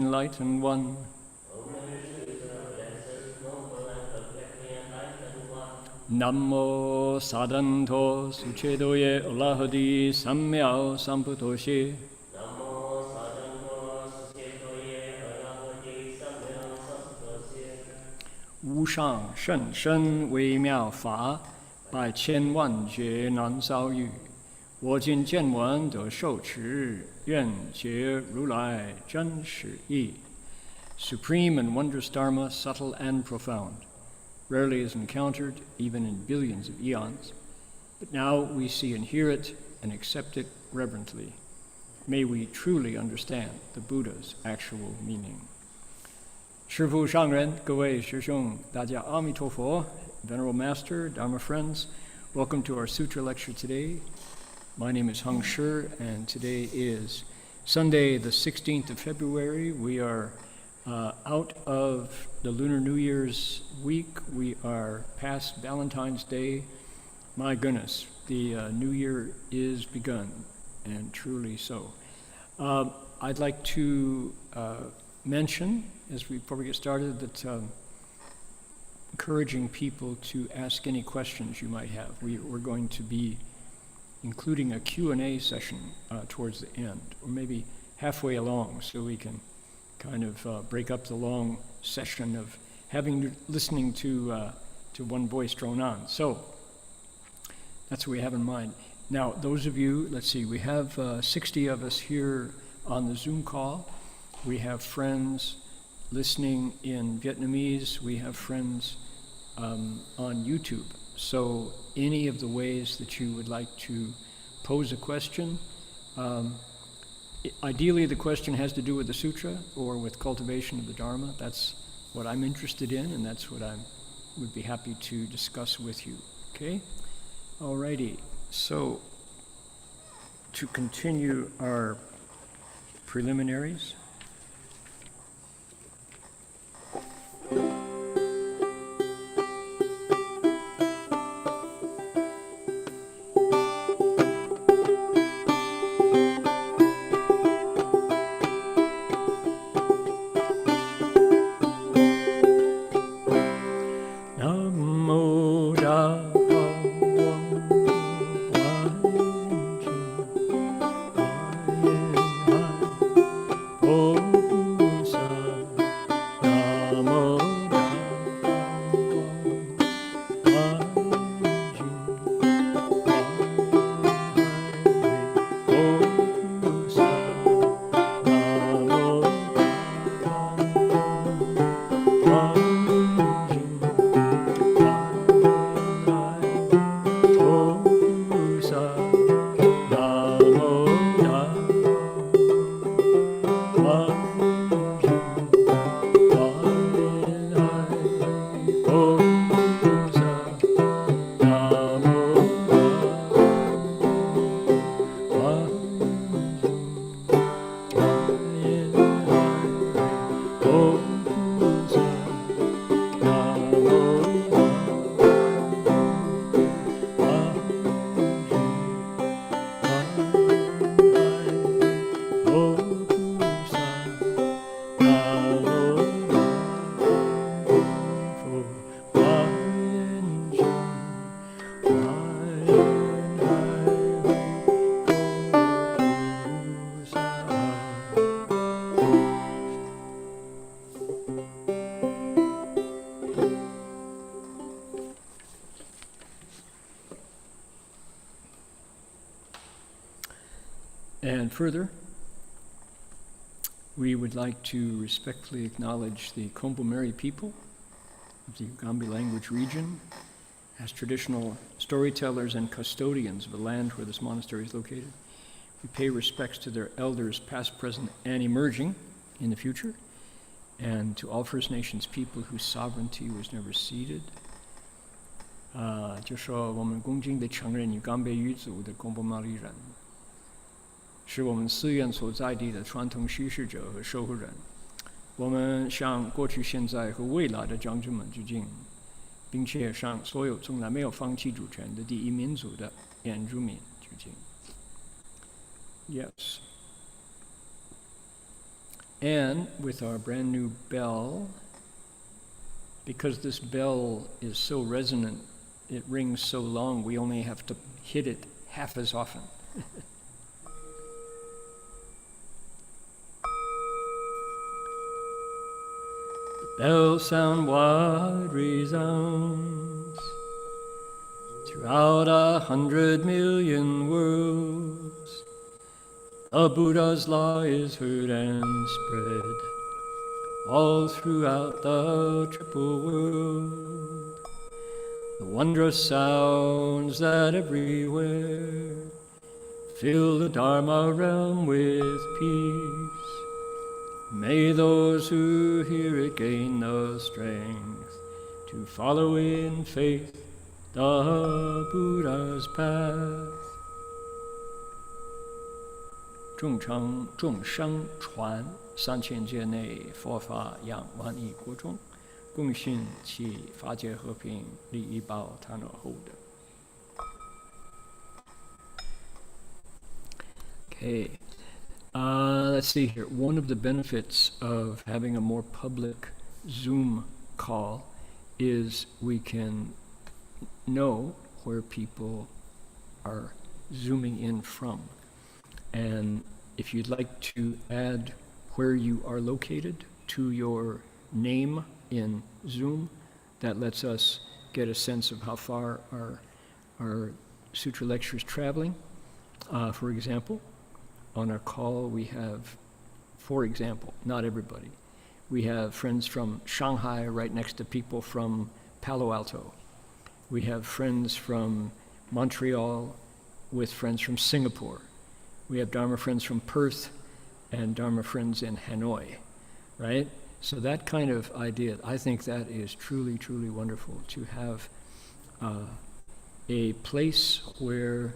enlightened one. Namo Sadanto Suchedoye Olahadi Samyao Samputoshi. Wu Shang Shen Shen Wei Miao Fa, 百千万劫难遭遇。我今见闻得受持，愿解如来真实义。Supreme and wondrous Dharma, subtle and profound, rarely is encountered even in billions of eons, but now we see and hear it and accept it reverently. May we truly understand the Buddha's actual meaning. 师父上人，各位师兄，大家阿弥陀佛。Venerable Master, Dharma friends, welcome to our Sutra lecture today. My name is Heng, and today is Sunday, the 16th of February. We are out of the Lunar New Year's week. We are past Valentine's Day. My goodness, the New Year is begun, and truly so. I'd like to mention, before we get started, that encouraging people to ask any questions you might have. We're going to be including a Q&A session towards the end, or maybe halfway along, so we can kind of break up the long session of listening to one voice drone on. So that's what we have in mind. Now, those of you, let's see, we have 60 of us here on the Zoom call. We have friends listening in Vietnamese. We have friends on YouTube. So any of the ways that you would like to pose a question, ideally the question has to do with the Sutra or with cultivation of the Dharma. That's what I'm interested in, and that's what I would be happy to discuss with you. Okay? Alrighty. So to continue our preliminaries. And further, we would like to respectfully acknowledge the Kompo-Meri people of the Ugambi language region as traditional storytellers and custodians of the land where this monastery is located. We pay respects to their elders past, present, and emerging in the future, and to all First Nations people whose sovereignty was never ceded. 就说我们恭敬地承认Ugambi语族的Kompo-Meri人。是我们寺院所在地的传统叙事者和守护人。我们向过去、现在和未来的长者们致敬，并且向所有从来没有放弃主权的第一民族的原住民致敬。Yes. And with our brand new bell, because this bell is so resonant, it rings so long, we only have to hit it half as often. The bell sound wide resounds throughout 100 million worlds. The Buddha's law is heard and spread all throughout the triple world. The wondrous sounds that everywhere fill the Dharma realm with peace. May those who hear it gain the strength to follow in faith the Buddha's path. 众生传3000界内佛法养万亿国中，共信其法界和平，利益报他那后的。Okay, let's see here. One of the benefits of having a more public Zoom call is we can know where people are zooming in from. And if you'd like to add where you are located to your name in Zoom, that lets us get a sense of how far our Sutra lecture is traveling. For example, on our call we have, for example, not everybody, we have friends from Shanghai right next to people from Palo Alto. We have friends from Montreal with friends from Singapore. We have Dharma friends from Perth and Dharma friends in Hanoi, right? So that kind of idea, I think that is truly, truly wonderful to have a place where,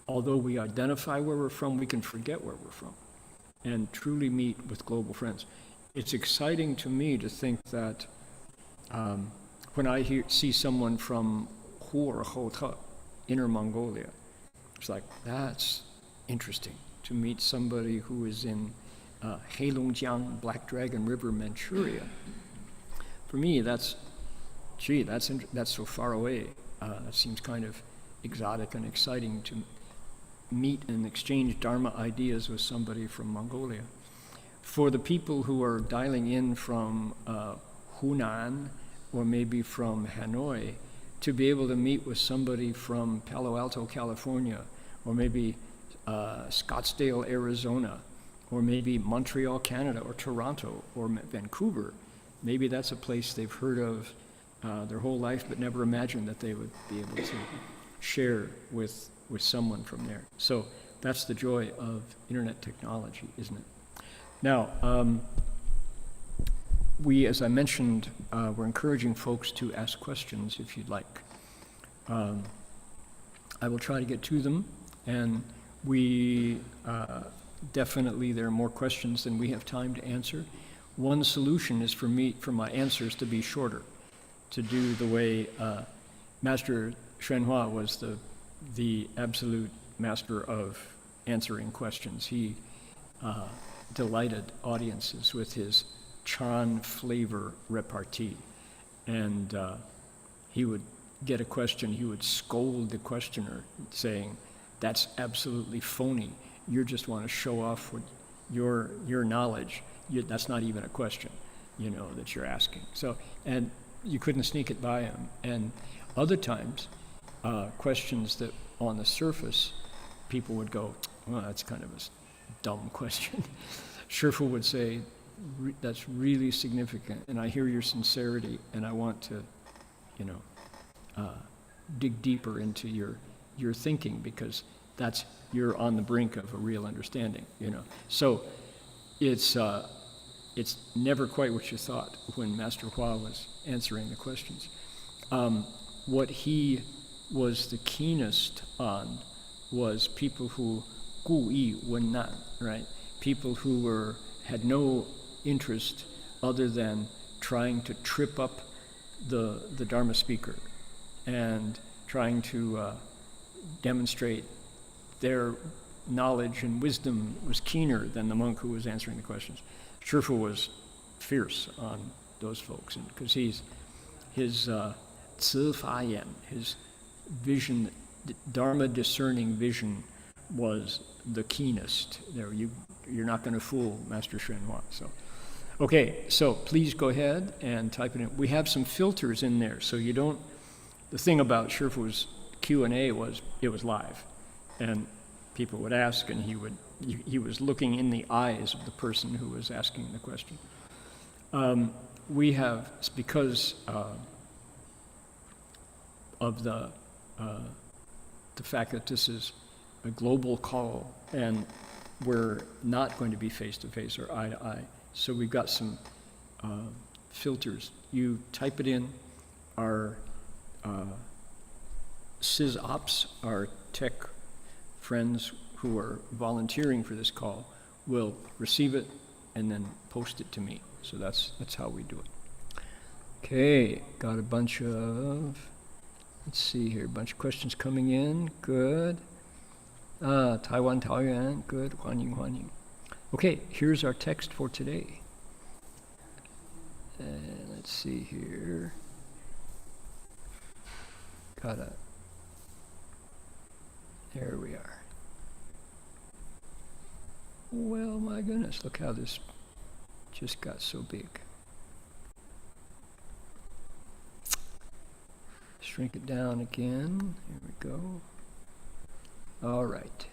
although we identify where we're from, we can forget where we're from and truly meet with global friends. It's exciting to me to think that when I see someone from Hu or Hota, Inner Mongolia, it's like, that's interesting to meet somebody who is in Heilongjiang, Black Dragon River, Manchuria. For me, that's so far away. That seems kind of exotic and exciting to meet and exchange Dharma ideas with somebody from Mongolia. For the people who are dialing in from Hunan or maybe from Hanoi, to be able to meet with somebody from Palo Alto, California, or maybe Scottsdale, Arizona, or maybe Montreal, Canada, or Toronto, or Vancouver. Maybe that's a place they've heard of their whole life, but never imagined that they would be able to share with someone from there. So that's the joy of internet technology, isn't it? Now, we, as I mentioned, we're encouraging folks to ask questions if you'd like. I will try to get to them, and we definitely, there are more questions than we have time to answer. One solution is for my answers to be shorter, to do the way Master Shenhua was the absolute master of answering questions. He delighted audiences with his Chan flavor repartee. And he would get a question, he would scold the questioner saying, that's absolutely phony. You just want to show off with your knowledge. That's not even a question, that you're asking. So, and you couldn't sneak it by him. And other times, questions that on the surface, people would go, well, that's kind of a dumb question. Shifu would say, that's really significant, and I hear your sincerity, and I want to, dig deeper into your thinking, because you're on the brink of a real understanding, So it's never quite what you thought when Master Hua was answering the questions. What he was the keenest on was people who gu yi wen nan, right? People who had no interest other than trying to trip up the Dharma speaker and trying to demonstrate their knowledge and wisdom was keener than the monk who was answering the questions. Shifu was fierce on those folks, because his 慈法眼, his vision, Dharma discerning vision, was the keenest. There, you're not going to fool Master Hsuan. So, okay, so please go ahead and type it in. We have some filters in there, so you don't. The thing about Shifu's Q&A was it was live, and people would ask, and he was looking in the eyes of the person who was asking the question. We have, because of the fact that this is a global call, and we're not going to be face-to-face or eye-to-eye, so we've got some filters. You type it in. Our SysOps, our tech friends who are volunteering for this call, will receive it and then post it to me. So that's how we do it. Okay, got a bunch of, let's see here, a bunch of questions coming in. Good. Taiwan, Taoyuan, good. Huanying, Huanying. Okay, here's our text for today. And let's see here. There we are. Well, my goodness, look how this just got so big. Shrink it down again. Here we go. All right.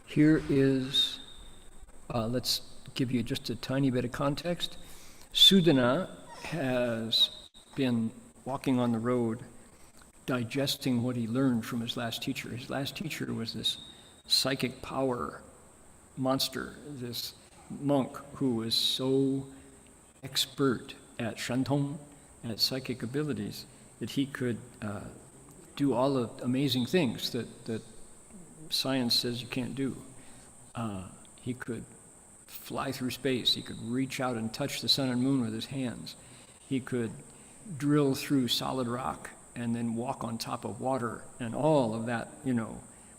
Here is, let's give you just a tiny bit of context. Sudana has been walking on the road, digesting what he learned from his last teacher. His last teacher was this psychic power monster, this monk who was so expert at shantong, at psychic abilities, that he could do all the amazing things that science says you can't do. He could fly through space. He could reach out and touch the sun and moon with his hands. He could drill through solid rock and then walk on top of water and all of that,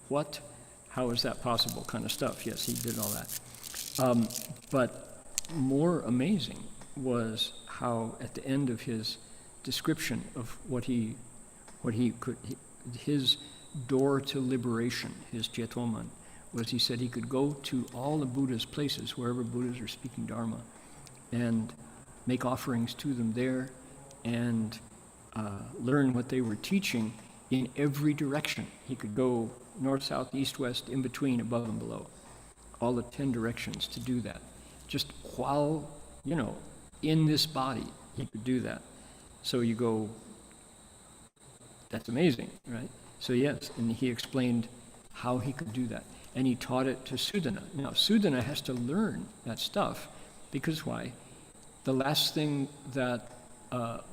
what? How is that possible kind of stuff? Yes, he did all that. But more amazing was how at the end of his description of what he could, his door to liberation, his Jetoman, was he said he could go to all the Buddha's places, wherever Buddhas are speaking Dharma, and make offerings to them there, and learn what they were teaching in every direction. He could go north, south, east, west, in between, above and below, all the 10 directions to do that. Just while, in this body, he could do that. So you go, that's amazing, right? So yes, and he explained how he could do that. And he taught it to Sudana. Now, Sudana has to learn that stuff, because why? The last thing that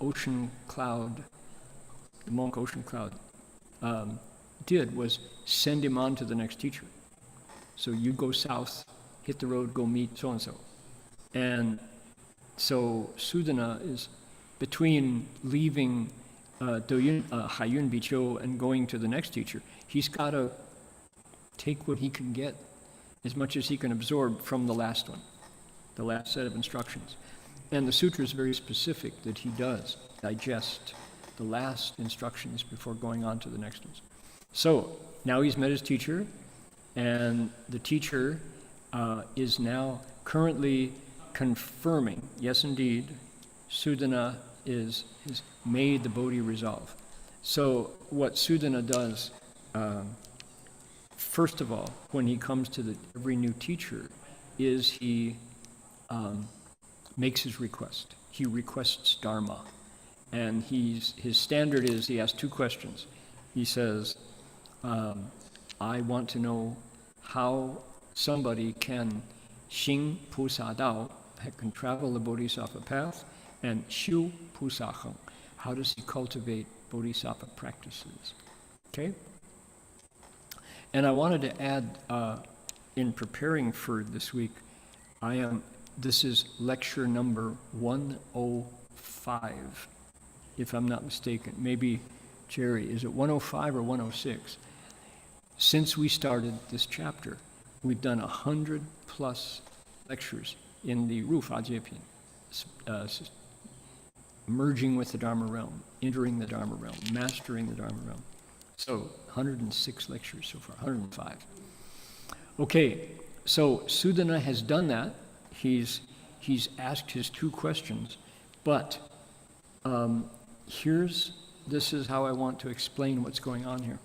Ocean Cloud, the monk Ocean Cloud, did was send him on to the next teacher. So you go south, hit the road, go meet so-and-so. And so Sudana is between leaving Haiyun Biqiu and going to the next teacher. He's got to take what he can get, as much as he can absorb from the last one, the last set of instructions. And the sutra is very specific that he does digest the last instructions before going on to the next ones. So now he's met his teacher, and the teacher is now currently confirming, yes indeed, Sudana has made the Bodhi resolve. So what Sudana does, first of all, when he comes to every new teacher, is he makes his request. He requests Dharma. And his standard is he asks 2 questions. He says, I want to know how somebody can xing pusa dao, can travel the bodhisattva path, and xiu pusa heng, how does he cultivate bodhisattva practices? Okay? And I wanted to add, in preparing for this week, this is lecture number 105, if I'm not mistaken. Maybe Jerry, is it 105 or 106? Since we started this chapter, we've done 100 plus lectures in the Ru Fa Jie Pin, merging with the Dharma realm, entering the Dharma realm, mastering the Dharma realm. So 106 lectures so far, 105. Okay, so Sudana has done that. He's asked his 2 questions, but this is how I want to explain what's going on here.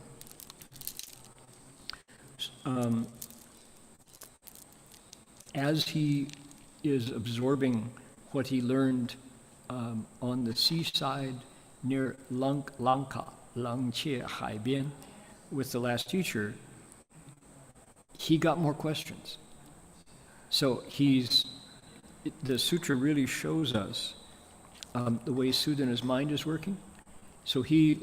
As he is absorbing what he learned on the seaside near Lanka, Langqie Haibian, with the last teacher, he got more questions. So the sutra really shows us the way Sudana's mind is working. So he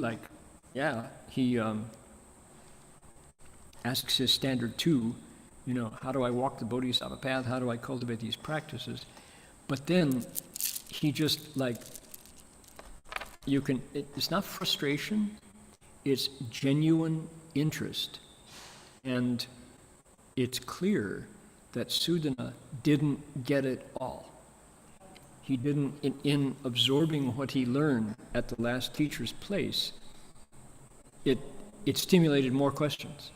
asks his standard 2, how do I walk the Bodhisattva path? How do I cultivate these practices? But then he just it's not frustration, it's genuine interest. And it's clear that Sudana didn't get it all. He didn't, in absorbing what he learned at the last teacher's place, it stimulated more questions.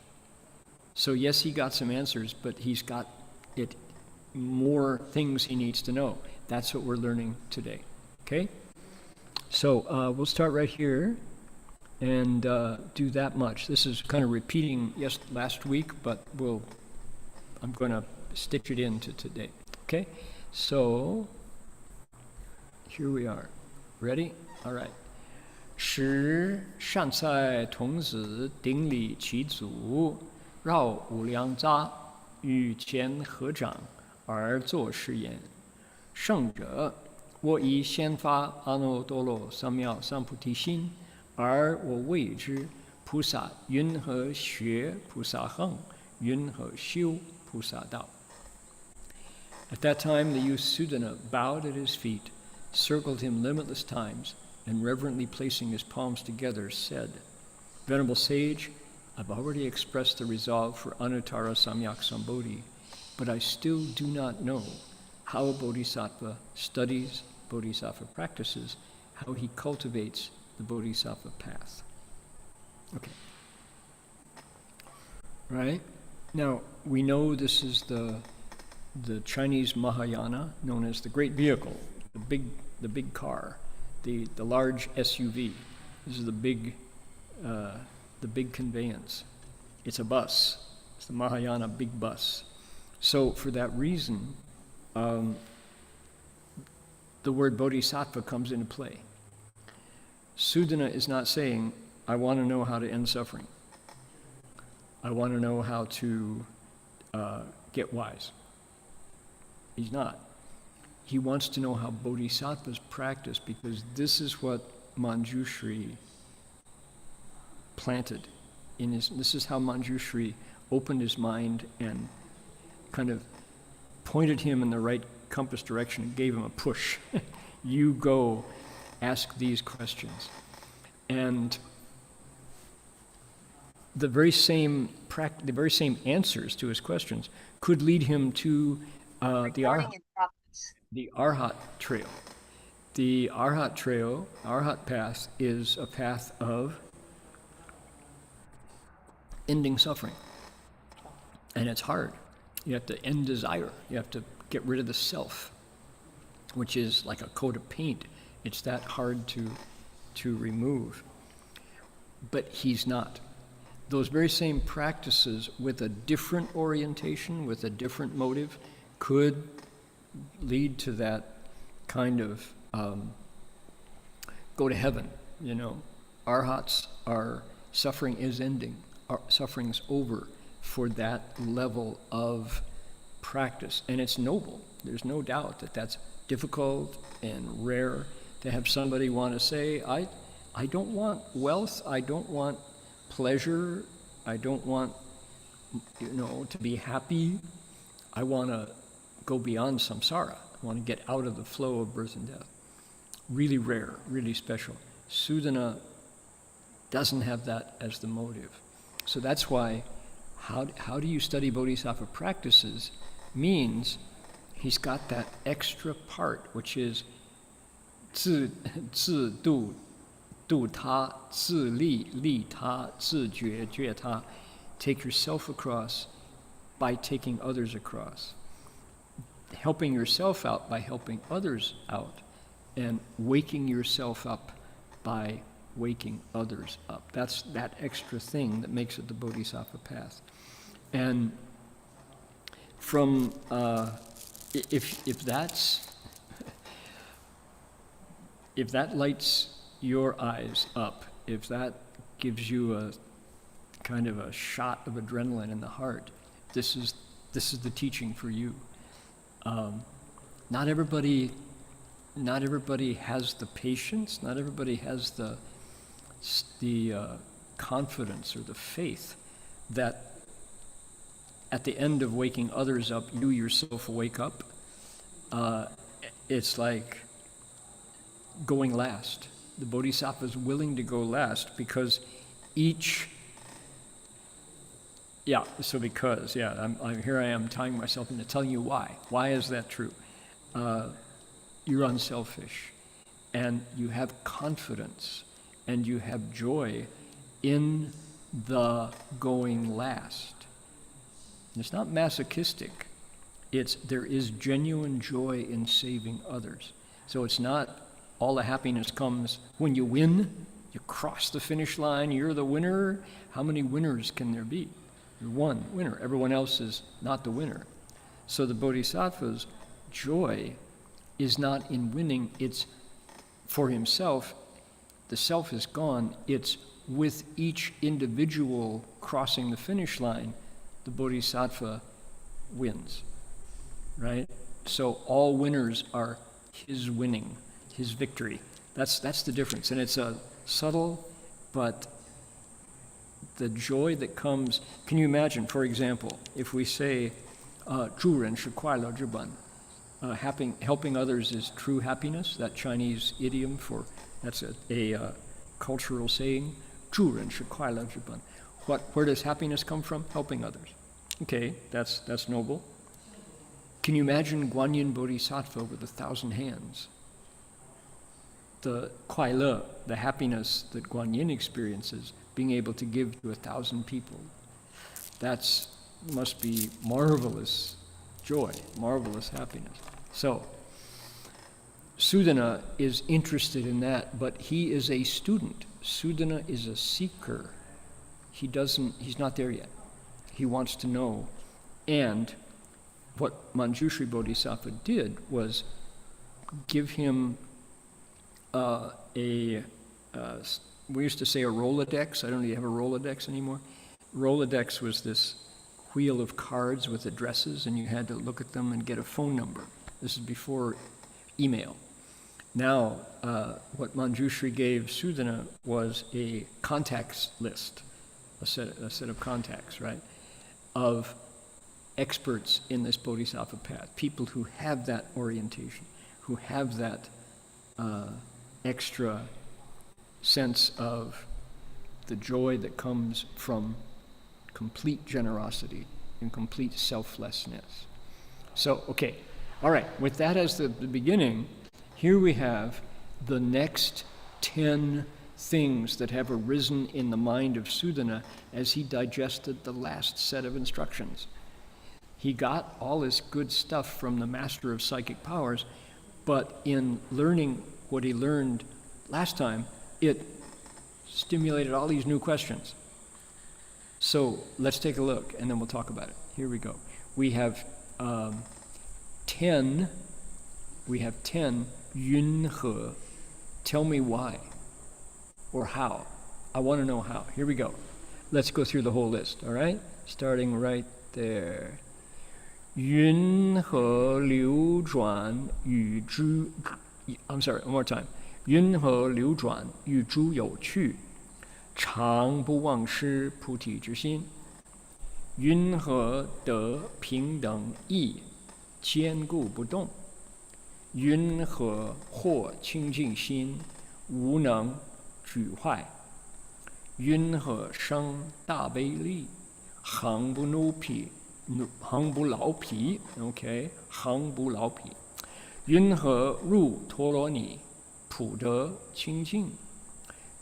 So yes, he got some answers, but he's got more things he needs to know. That's what we're learning today, okay? So we'll start right here and do that much. This is kind of repeating last week, but I'm going to stitch it into today, okay? So here we are. Ready? All right. 时善哉童子顶礼其祖，绕五梁匝，与前合掌而作是言：圣者，我以先发阿耨多罗三藐三菩提心，而我谓之菩萨云何学菩萨行，云何修菩萨道。 At that time, the youth Sudana bowed at his feet, circled him limitless times, and reverently placing his palms together, said, Venerable sage, I've already expressed the resolve for Anuttara Samyak Sambodhi, but I still do not know how a bodhisattva studies, bodhisattva practices, how he cultivates the bodhisattva path. Okay. Right? Now, we know this is the Chinese Mahayana, known as the great vehicle, the big car, the large SUV. This is the big conveyance. It's a bus. It's the Mahayana big bus. So for that reason, the word bodhisattva comes into play. Sudana is not saying, I want to know how to end suffering. I want to know how to get wise. He's not. He wants to know how bodhisattvas practice, because this is what Manjushri planted in his. This is how Manjushri opened his mind and kind of pointed him in the right compass direction and gave him a push. You go ask these questions. And the very same answers to his questions could lead him to the Arhat trail. The Arhat trail, Arhat path, is a path of ending suffering. And it's hard. You have to end desire. You have to get rid of the self, which is like a coat of paint. It's that hard to remove. But he's not. Those very same practices with a different orientation, with a different motive, could lead to that kind of go to heaven, you know. Arhats are, suffering is ending, suffering's over for that level of practice. And it's noble. There's no doubt that that's difficult and rare to have somebody want to say, I don't want wealth, I don't want pleasure, I don't want, to be happy. I want to go beyond samsara. I want to get out of the flow of birth and death. Really rare, really special. Sudana doesn't have that as the motive. So that's why how do you study Bodhisattva practices means he's got that extra part, which is 自度 度他, 自利利他, 自觉觉他. Take yourself across by taking others across. Helping yourself out by helping others out. And waking yourself up by waking others up. That's that extra thing that makes it the Bodhisattva path. And from, if that lights your eyes up, if that gives you a kind of a shot of adrenaline in the heart, this is the teaching for you. Not everybody has the patience. Not everybody has the confidence or the faith that at the end of waking others up, you yourself wake up. It's like going last. The Bodhisattva is willing to go last because each. Yeah. So because I'm here. I am tying myself into telling you why. Why is that true? You're unselfish, and you have confidence, and you have joy in the going last. It's not masochistic. There is genuine joy in saving others. So it's not all the happiness comes when you win, you cross the finish line, you're the winner. How many winners can there be? You're one winner. Everyone else is not the winner. So the Bodhisattva's joy is not in winning, it's for himself. The self is gone. It's with each individual crossing the finish line, the Bodhisattva wins, right? So all winners are his winning, his victory. That's the difference. And it's a subtle, but the joy that comes, can you imagine, for example, if we say, 助人是快乐之本, helping others is true happiness, that Chinese idiom for, that's a cultural saying, 助人是快乐之本. Where does happiness come from? Helping others. Okay, that's noble. Can you imagine Guanyin Bodhisattva with 1,000 hands? The 快乐, the happiness that Guanyin experiences, being able to give to 1,000 people. That must be marvelous joy, marvelous happiness. So, Sudana is interested in that, but he is a student. Sudana is a seeker. He's not there yet. He wants to know. And what Manjushri Bodhisattva did was give him we used to say a Rolodex. I don't know, do you have a Rolodex anymore? Rolodex was this wheel of cards with addresses, and you had to look at them and get a phone number. This is before email. Now, what Manjushri gave Sudana was a contacts list, a set of contacts, right, of experts in this Bodhisattva path, people who have that orientation, who have that extra sense of the joy that comes from complete generosity and complete selflessness. So, okay, all right, with that as the beginning, here we have the next 10 things that have arisen in the mind of Sudana as he digested the last set of instructions. He got all this good stuff from the master of psychic powers, but in learning what he learned last time, it stimulated all these new questions. So let's take a look, and then we'll talk about it. Here we go. We have 10. We have 10. Yun he. Tell me why, or how. I want to know how. Here we go. Let's go through the whole list. All right, starting right there. 云何流转与诸 I'm sorry, one more time. 云何流转与诸有趣，常不忘失菩提之心。云何得平等义，坚固不动？云何获清净心，无能举坏？云何生大悲力？恒不奴皮，恒不劳皮。OK， 恒不劳皮。云何入陀罗尼？普得清净。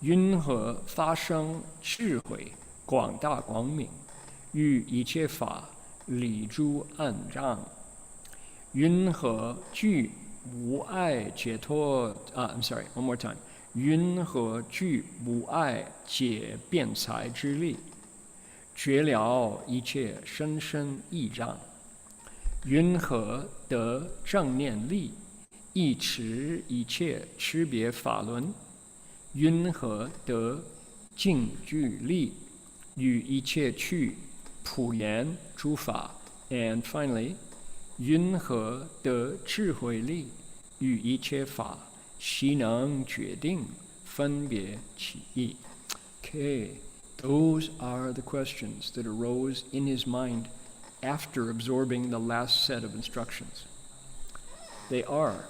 云何发生智慧？广大光明，于一切法理诸暗障。云何具无碍解脱？I'm sorry, one more time. 云何具无碍解辩才之力？绝了一切深深意障。云何得正念力？忆持一切区别法轮。云何得净具力？与一切去普言诸法。And finally, 云何得智慧力？与一切法悉能决定分别起意。Okay, those are the questions that arose in his mind after absorbing the last set of instructions. They are,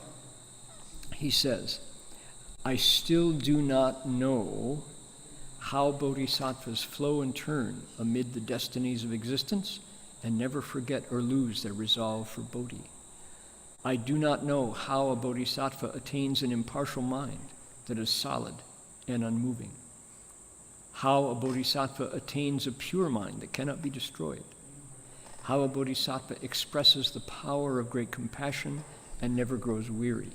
he says, I still do not know how bodhisattvas flow and turn amid the destinies of existence and never forget or lose their resolve for bodhi. I do not know how a bodhisattva attains an impartial mind that is solid and unmoving, how a bodhisattva attains a pure mind that cannot be destroyed, how a bodhisattva expresses the power of great compassion and never grows weary.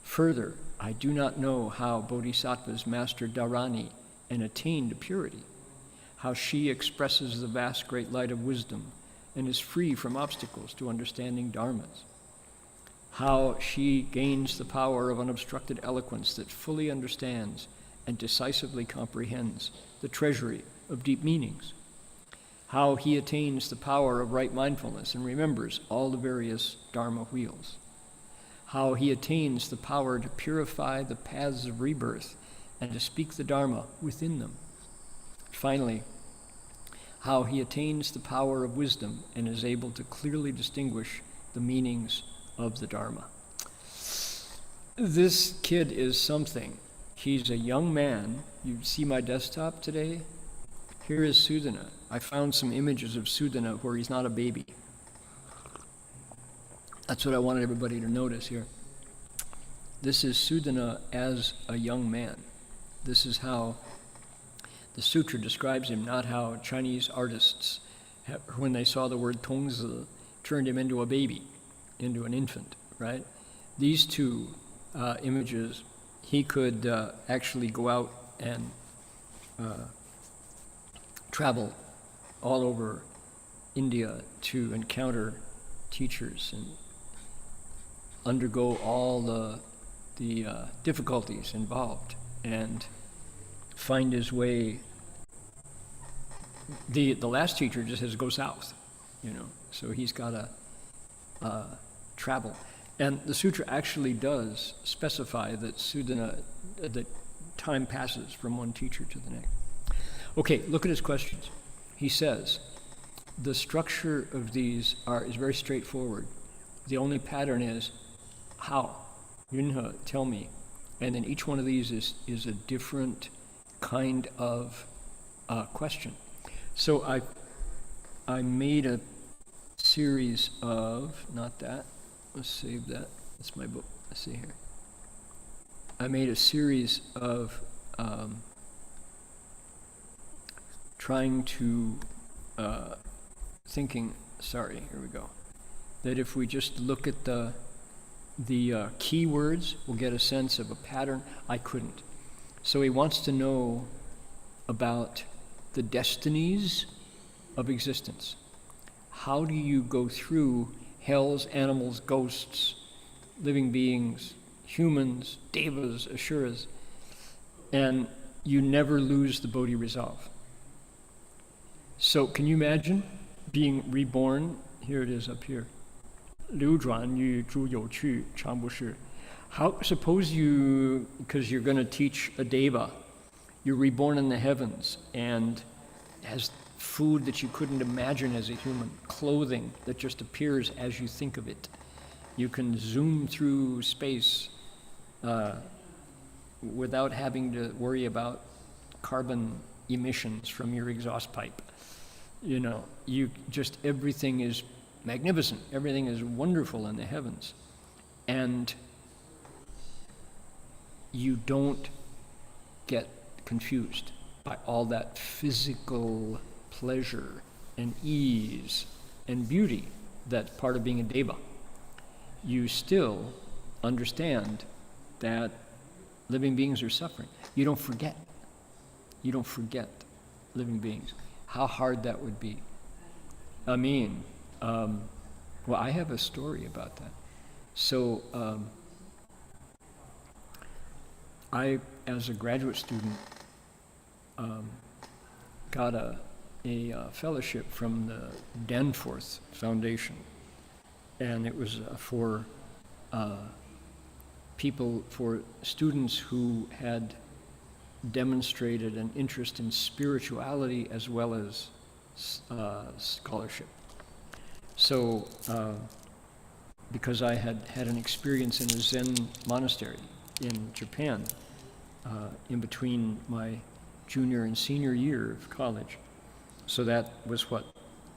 Further, I do not know how bodhisattvas master Dharani and attain to purity, how she expresses the vast great light of wisdom and is free from obstacles to understanding dharmas, how she gains the power of unobstructed eloquence that fully understands and decisively comprehends the treasury of deep meanings, how he attains the power of right mindfulness and remembers all the various dharma wheels, how he attains the power to purify the paths of rebirth and to speak the Dharma within them. Finally, how he attains the power of wisdom and is able to clearly distinguish the meanings of the Dharma. This kid is something. He's a young man. You see my desktop today? Here is Sudana. I found some images of Sudana where he's not a baby. That's what I wanted everybody to notice here. This is Sudana as a young man. This is how the Sutra describes him, not how Chinese artists, when they saw the word Tongzi, turned him into a baby, into an infant, right? These two images, he could actually go out and travel all over India to encounter teachers and undergo all the difficulties involved and find his way. The last teacher just says go south, so he's got to travel. And the sutra actually does specify that Sudana, that time passes from one teacher to the next. Okay, look at his questions. He says, the structure of these is very straightforward. The only pattern is, how? Yunhe, tell me. And then each one of these is a different kind of question. So I made a series of, not that, let's save that, that's my book, let's see here. I made a series of trying to, here we go, that if we just look at the keywords, we'll get a sense of a pattern. I couldn't. So he wants to know about the destinies of existence. How do you go through hells, animals, ghosts, living beings, humans, devas, asuras, and you never lose the Bodhi resolve? So can you imagine being reborn? Here it is up here. 流转于诸有趣常不是. Suppose you, because you're going to teach a deva, you're reborn in the heavens and has food that you couldn't imagine as a human, clothing that just appears as you think of it. You can zoom through space without having to worry about carbon emissions from your exhaust pipe. Everything is magnificent. Everything is wonderful in the heavens. And you don't get confused by all that physical pleasure and ease and beauty that's part of being a deva. You still understand that living beings are suffering. You don't forget. You don't forget living beings. How hard that would be. I mean, I have a story about that. So, I, as a graduate student, got a fellowship from the Danforth Foundation, and it was for students who had demonstrated an interest in spirituality as well as scholarship. So, because I had an experience in a Zen monastery in Japan, in between my junior and senior year of college. So that was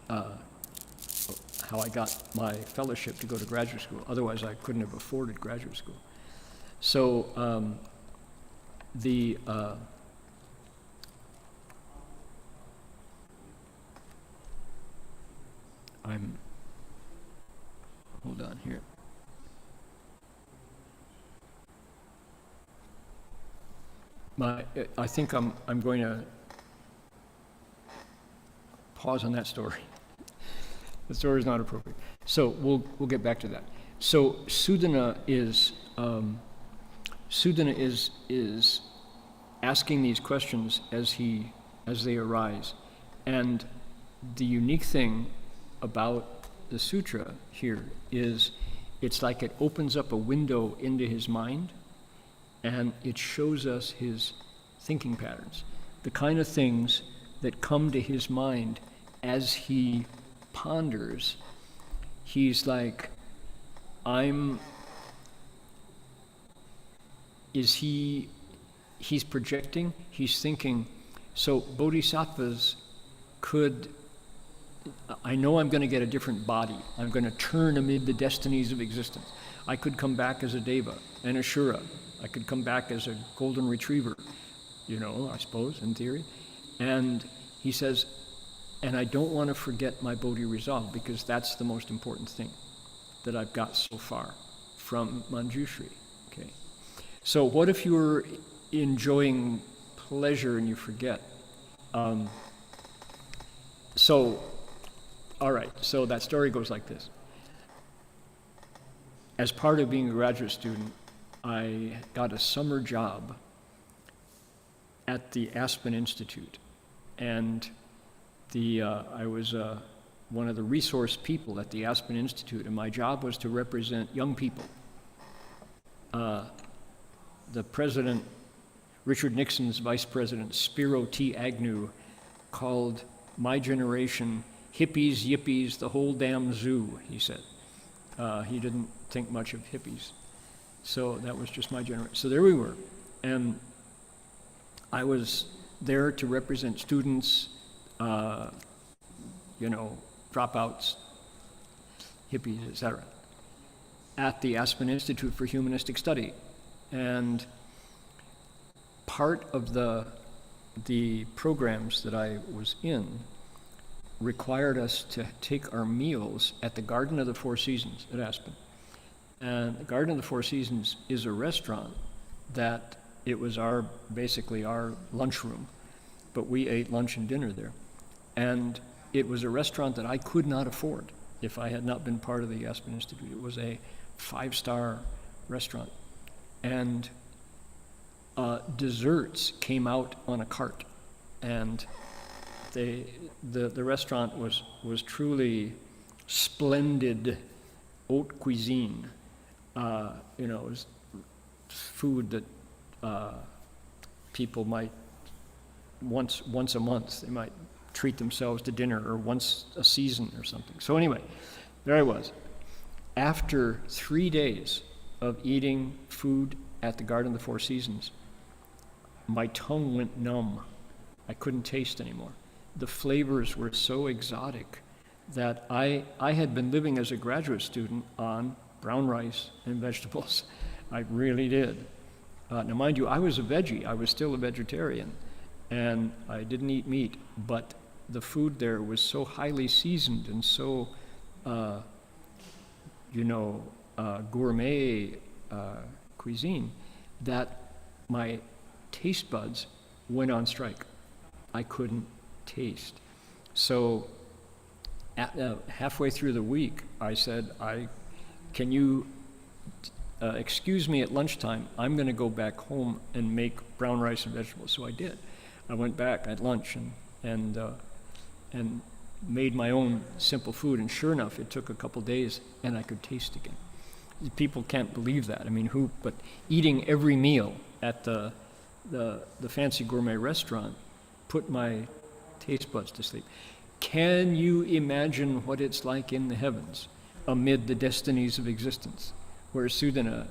how I got my fellowship to go to graduate school. Otherwise, I couldn't have afforded graduate school. So hold on here. I think I'm going to pause on that story. The story is not appropriate. So we'll get back to that. So Sudana is asking these questions as they arise, and the unique thing about the sutra here is it's like it opens up a window into his mind, and it shows us his thinking patterns, the kind of things that come to his mind as he ponders. He's like, he's projecting, he's thinking. So bodhisattvas I know I'm going to get a different body. I'm going to turn amid the destinies of existence. I could come back as a deva, an ashura. I could come back as a golden retriever, I suppose, in theory. And he says, and I don't want to forget my bodhi resolve, because that's the most important thing that I've got so far from Manjushri. Okay. So what if you're enjoying pleasure and you forget? All right, so that story goes like this. As part of being a graduate student, I got a summer job at the Aspen Institute, and I was one of the resource people at the Aspen Institute, and my job was to represent young people. The president, Richard Nixon's vice president, Spiro T. Agnew, called my generation hippies, yippies, the whole damn zoo, he said. He didn't think much of hippies. So that was just my generation. So there we were. And I was there to represent students, dropouts, hippies, etc., at the Aspen Institute for Humanistic Study. And part of the programs that I was in required us to take our meals at the Garden of the Four Seasons at Aspen. And the Garden of the Four Seasons is a restaurant that it was basically our lunchroom, but we ate lunch and dinner there. And it was a restaurant that I could not afford if I had not been part of the Aspen Institute. It was a 5-star restaurant. And desserts came out on a cart, and the restaurant was truly splendid haute cuisine. It was food that people might once a month they might treat themselves to dinner, or once a season or something. So anyway, there I was. After 3 days of eating food at the Garden of the Four Seasons, my tongue went numb. I couldn't taste anymore. The flavors were so exotic that I had been living as a graduate student on brown rice and vegetables. I really did. Now mind you, I was a veggie. I was still a vegetarian, and I didn't eat meat, but the food there was so highly seasoned and so, gourmet cuisine that my taste buds went on strike. I couldn't taste. So halfway through the week, I said, can you excuse me at lunchtime? I'm going to go back home and make brown rice and vegetables. So I did. I went back at lunch and made my own simple food. And sure enough, it took a couple days, and I could taste again. People can't believe that. I mean, but eating every meal at the fancy gourmet restaurant put my taste buds to sleep. Can you imagine what it's like in the heavens amid the destinies of existence, where Sudana,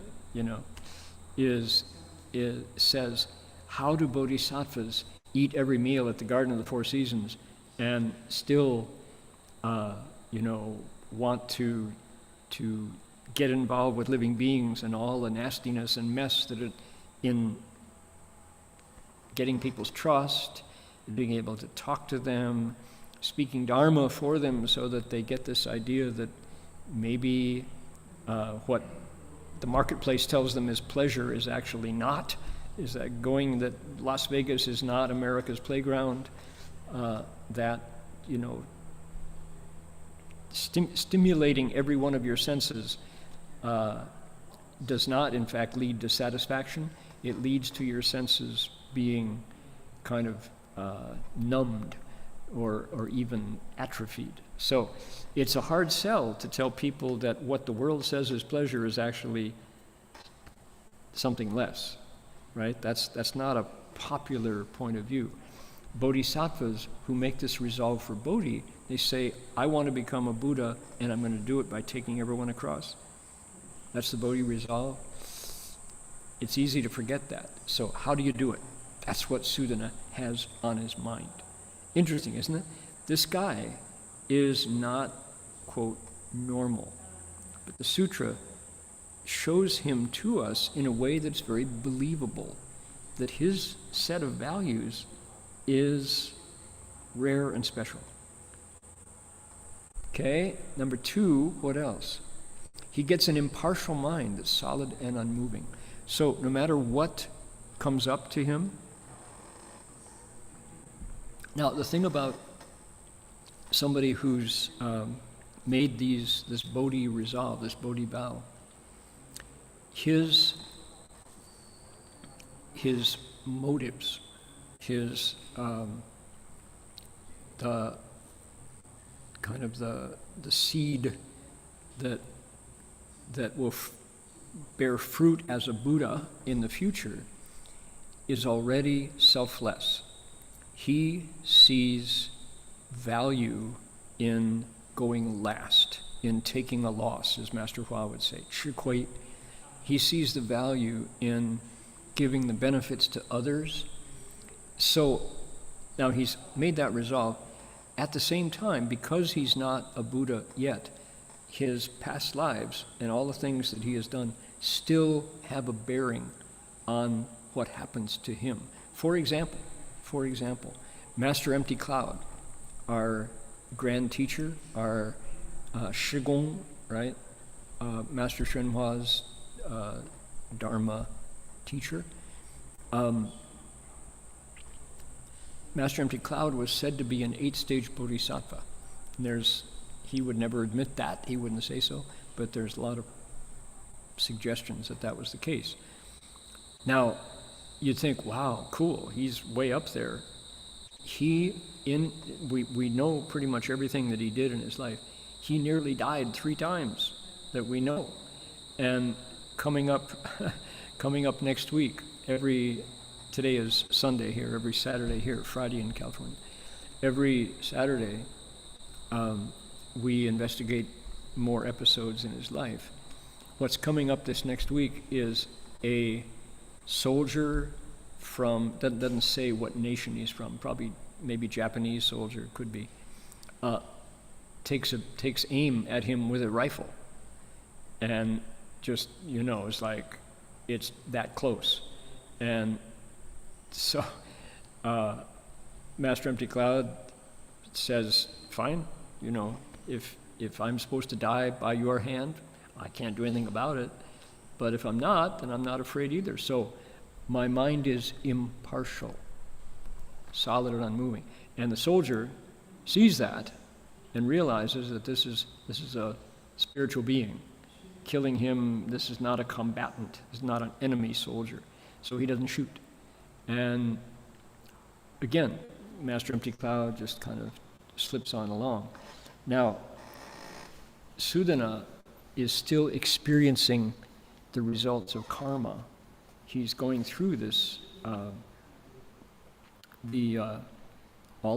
says, how do bodhisattvas eat every meal at the Garden of the Four Seasons and still, want to get involved with living beings and all the nastiness and mess that are in getting people's trust, being able to talk to them, speaking Dharma for them so that they get this idea that maybe what the marketplace tells them is pleasure is actually not, is that Las Vegas is not America's playground, that, stimulating every one of your senses does not, in fact, lead to satisfaction. It leads to your senses being kind of numbed or even atrophied. So it's a hard sell to tell people that what the world says is pleasure is actually something less, right? That's not a popular point of view. Bodhisattvas who make this resolve for Bodhi, they say, I want to become a Buddha, and I'm going to do it by taking everyone across. That's the Bodhi resolve. It's easy to forget that. So how do you do it? That's what Sudana has on his mind. Interesting, isn't it? This guy is not, quote, normal. But the sutra shows him to us in a way that's very believable, that his set of values is rare and special. Okay, number 2, what else? He gets an impartial mind that's solid and unmoving. So no matter what comes up to him. Now the thing about somebody who's made this Bodhi resolve, this Bodhi vow, his motives, his the kind of the seed that will bear fruit as a Buddha in the future is already selfless. He sees value in going last, in taking a loss, as Master Hua would say, 吃亏. He sees the value in giving the benefits to others. So now he's made that resolve. At the same time, because he's not a Buddha yet, his past lives and all the things that he has done still have a bearing on what happens to him. For example, Master Empty Cloud, our grand teacher, our Shigong, right? Master Shenhua's Dharma teacher. Master Empty Cloud was said to be an 8-stage bodhisattva. And he would never admit that, he wouldn't say so, but there's a lot of suggestions that was the case. Now, you'd think, wow, cool, he's way up there. We know pretty much everything that he did in his life. He nearly died 3 times that we know. And coming up next week, today is Sunday here, every Saturday here, Friday in California. Every Saturday, we investigate more episodes in his life. What's coming up this next week is a soldier from, doesn't say what nation he's from, probably maybe Japanese soldier, could be, takes aim at him with a rifle. And just, it's like, it's that close. And so Master Empty Cloud says, fine, if I'm supposed to die by your hand, I can't do anything about it. But if I'm not, then I'm not afraid either. So my mind is impartial, solid and unmoving. And the soldier sees that and realizes that this is a spiritual being. Killing him, this is not a combatant, this is not an enemy soldier. So he doesn't shoot. And again, Master Empty Cloud just kind of slips on along. Now, Sudana is still experiencing the results of karma. He's going through this, all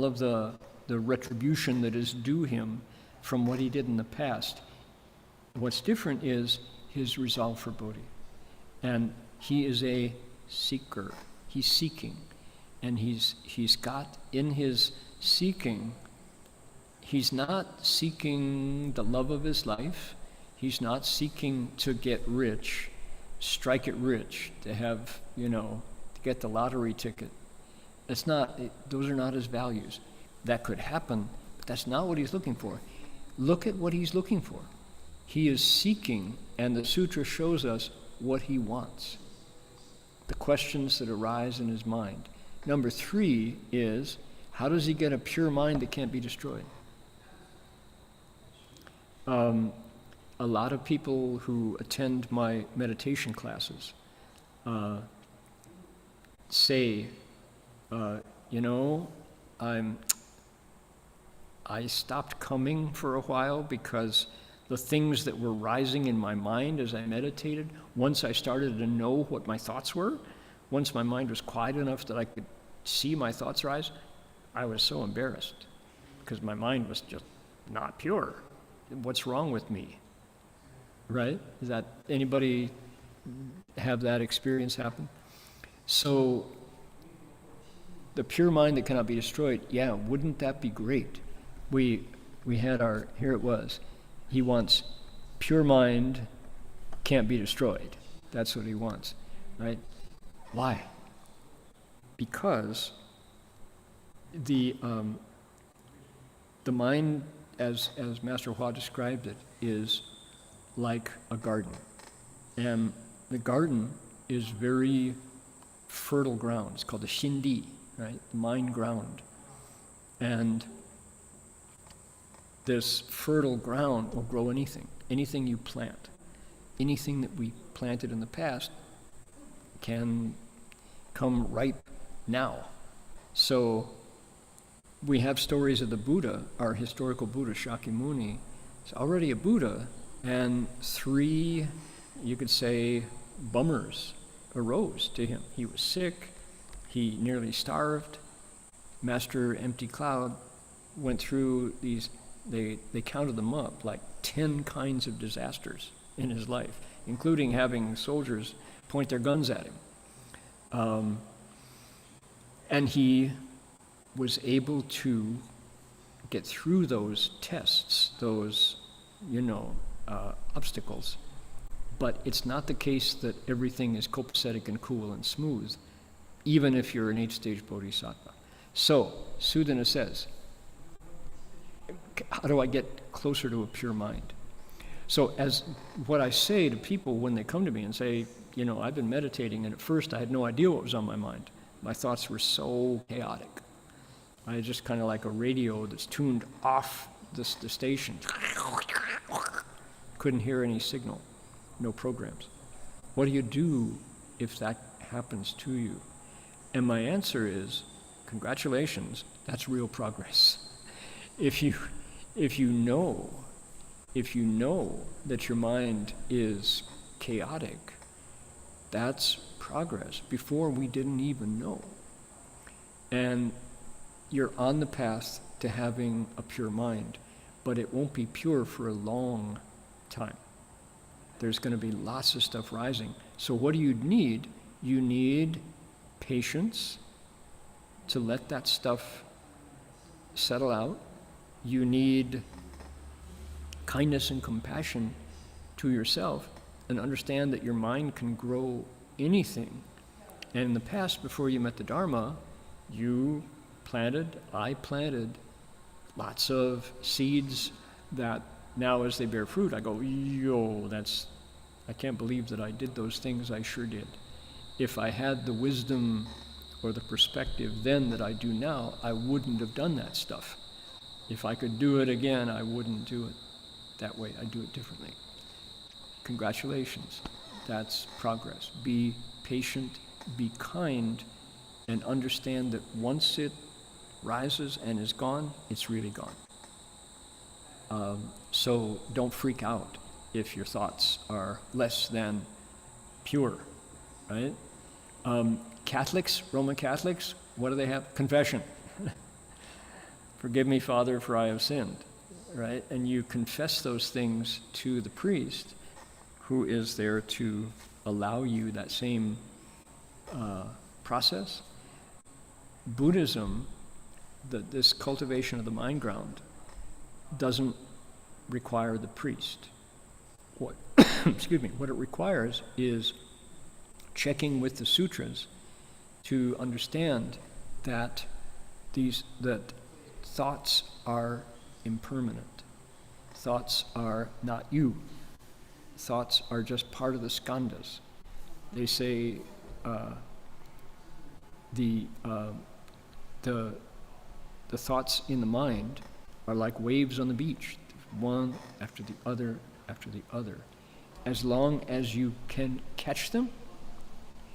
of the retribution that is due him from what he did in the past. What's different is his resolve for Bodhi. And he is a seeker. He's seeking. And he's got in his seeking, he's not seeking the love of his life. He's not seeking to get rich, strike it rich, to have, to get the lottery ticket. Those are not his values. That could happen, but that's not what he's looking for. Look at what he's looking for. He is seeking, and the sutra shows us what he wants, the questions that arise in his mind. Number 3 is, how does he get a pure mind that can't be destroyed? A lot of people who attend my meditation classes say, I stopped coming for a while because the things that were rising in my mind as I meditated, once I started to know what my thoughts were, once my mind was quiet enough that I could see my thoughts rise, I was so embarrassed because my mind was just not pure. What's wrong with me? Right? Does that anybody have that experience happen? So the pure mind that cannot be destroyed, yeah, wouldn't that be great? We had here it was. He wants pure mind can't be destroyed. That's what he wants, right? Why? Because the mind, as Master Hua described it, is like a garden. And the garden is very fertile ground. It's called the Xindi, right? The mind ground. And this fertile ground will grow anything you plant. Anything that we planted in the past can come ripe now. So we have stories of the Buddha, our historical Buddha, Shakyamuni. He's already a Buddha, and 3, you could say, bummers arose to him. He was sick, he nearly starved. Master Empty Cloud went through these, they counted them up, like 10 kinds of disasters in his life, including having soldiers point their guns at him. And he was able to get through those tests, those, obstacles. But it's not the case that everything is copacetic and cool and smooth, even if you're an 8-stage bodhisattva. So, Sudana says, how do I get closer to a pure mind? So as what I say to people when they come to me and say, I've been meditating, and at first I had no idea what was on my mind. My thoughts were so chaotic. I just kind of like a radio that's tuned off the station. Couldn't hear any signal, no programs. What do you do if that happens to you? And my answer is, congratulations, that's real progress. If you know that your mind is chaotic, that's progress. Before we didn't even know. And you're on the path to having a pure mind, but it won't be pure for a long time. There's going to be lots of stuff rising. So what do you need? You need patience to let that stuff settle out. You need kindness and compassion to yourself, and understand that your mind can grow anything. And in the past, before you met the Dharma, I planted lots of seeds that now as they bear fruit, I go, I can't believe that I did those things. I sure did. If I had the wisdom or the perspective then that I do now, I wouldn't have done that stuff. If I could do it again, I wouldn't do it that way. I'd do it differently. Congratulations. That's progress. Be patient, be kind, and understand that once it rises and is gone, it's really gone. So don't freak out if your thoughts are less than pure, right? Catholics, Roman Catholics, what do they have? Confession. Forgive me, Father, for I have sinned, right? And you confess those things to the priest, who is there to allow you that same process. Buddhism, this cultivation of the mind ground, doesn't require the priest. What, excuse me, what it requires is checking with the sutras to understand that thoughts are impermanent. Thoughts are not you. Thoughts are just part of the skandhas. They say the thoughts in the mind are like waves on the beach, one after the other after the other. As long as you can catch them,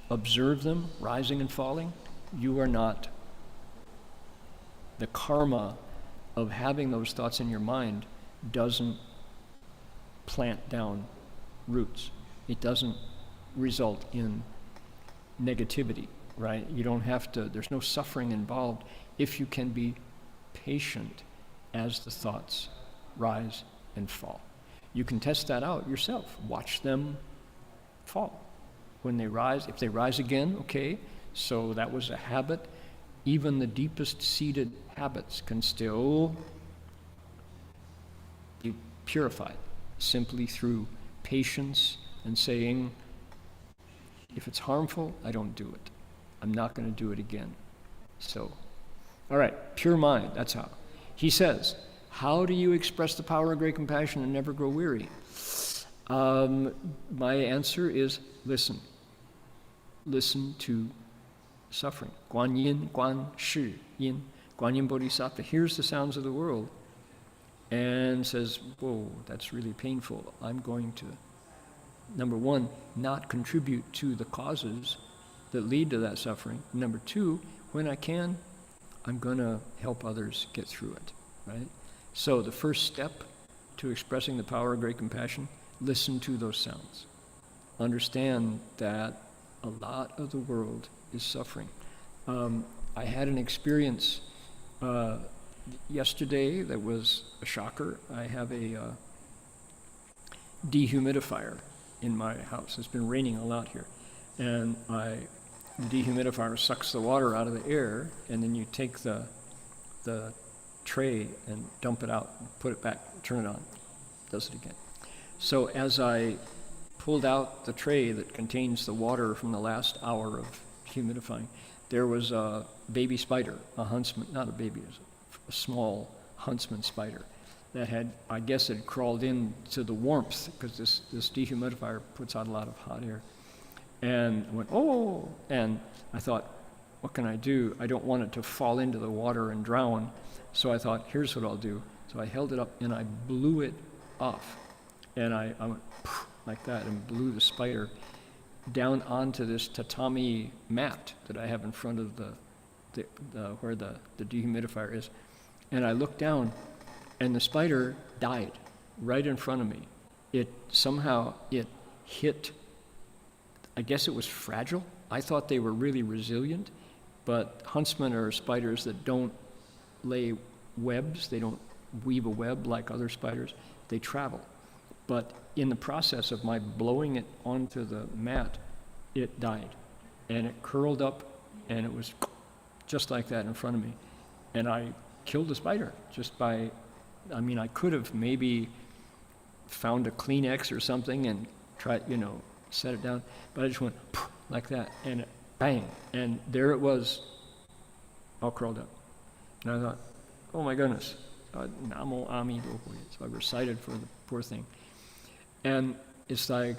observe them rising and falling, you are not. The karma of having those thoughts in your mind doesn't plant down roots. It doesn't result in negativity, right? You don't have to, there's no suffering involved if you can be patient as the thoughts rise and fall. You can test that out yourself. Watch them fall. When they rise, if they rise again, okay, so that was a habit. Even the deepest seated habits can still be purified simply through patience and saying, if it's harmful, I don't do it. I'm not going to do it again. So, all right, pure mind, that's how. He says, how do you express the power of great compassion and never grow weary? My answer is listen. Listen to suffering. Guan yin, guan shi yin. Guan yin bodhisattva hears the sounds of the world and says, whoa, that's really painful. I'm going to, number one, not contribute to the causes that lead to that suffering. Number two, when I can, I'm going to help others get through it, right? So the first step to expressing the power of great compassion, listen to those sounds. Understand that a lot of the world is suffering. I had an experience yesterday that was a shocker. I have a dehumidifier in my house. It's been raining a lot here. And the dehumidifier sucks the water out of the air, and then you take the tray and dump it out, put it back, turn it on, does it again. So as I pulled out the tray that contains the water from the last hour of humidifying, there was a baby spider, a huntsman, not a baby, it was a small huntsman spider that had, I guess, it had crawled into the warmth because this dehumidifier puts out a lot of hot air. And I went, oh, and I thought, what can I do? I don't want it to fall into the water and drown. So I thought, here's what I'll do. So I held it up and I blew it off. And I went like that and blew the spider down onto this tatami mat that I have in front of where the dehumidifier is. And I looked down and the spider died right in front of me. It hit, I guess it was fragile. I thought they were really resilient, but huntsmen are spiders that don't lay webs. They don't weave a web like other spiders. They travel. But in the process of my blowing it onto the mat, it died. And it curled up and it was just like that in front of me. And I killed the spider just by, I could have maybe found a Kleenex or something and tried, set it down, but I just went like that, and bang, and there it was, all curled up. And I thought, oh my goodness, Namo Ami Dokoye. So I recited for the poor thing. And it's like,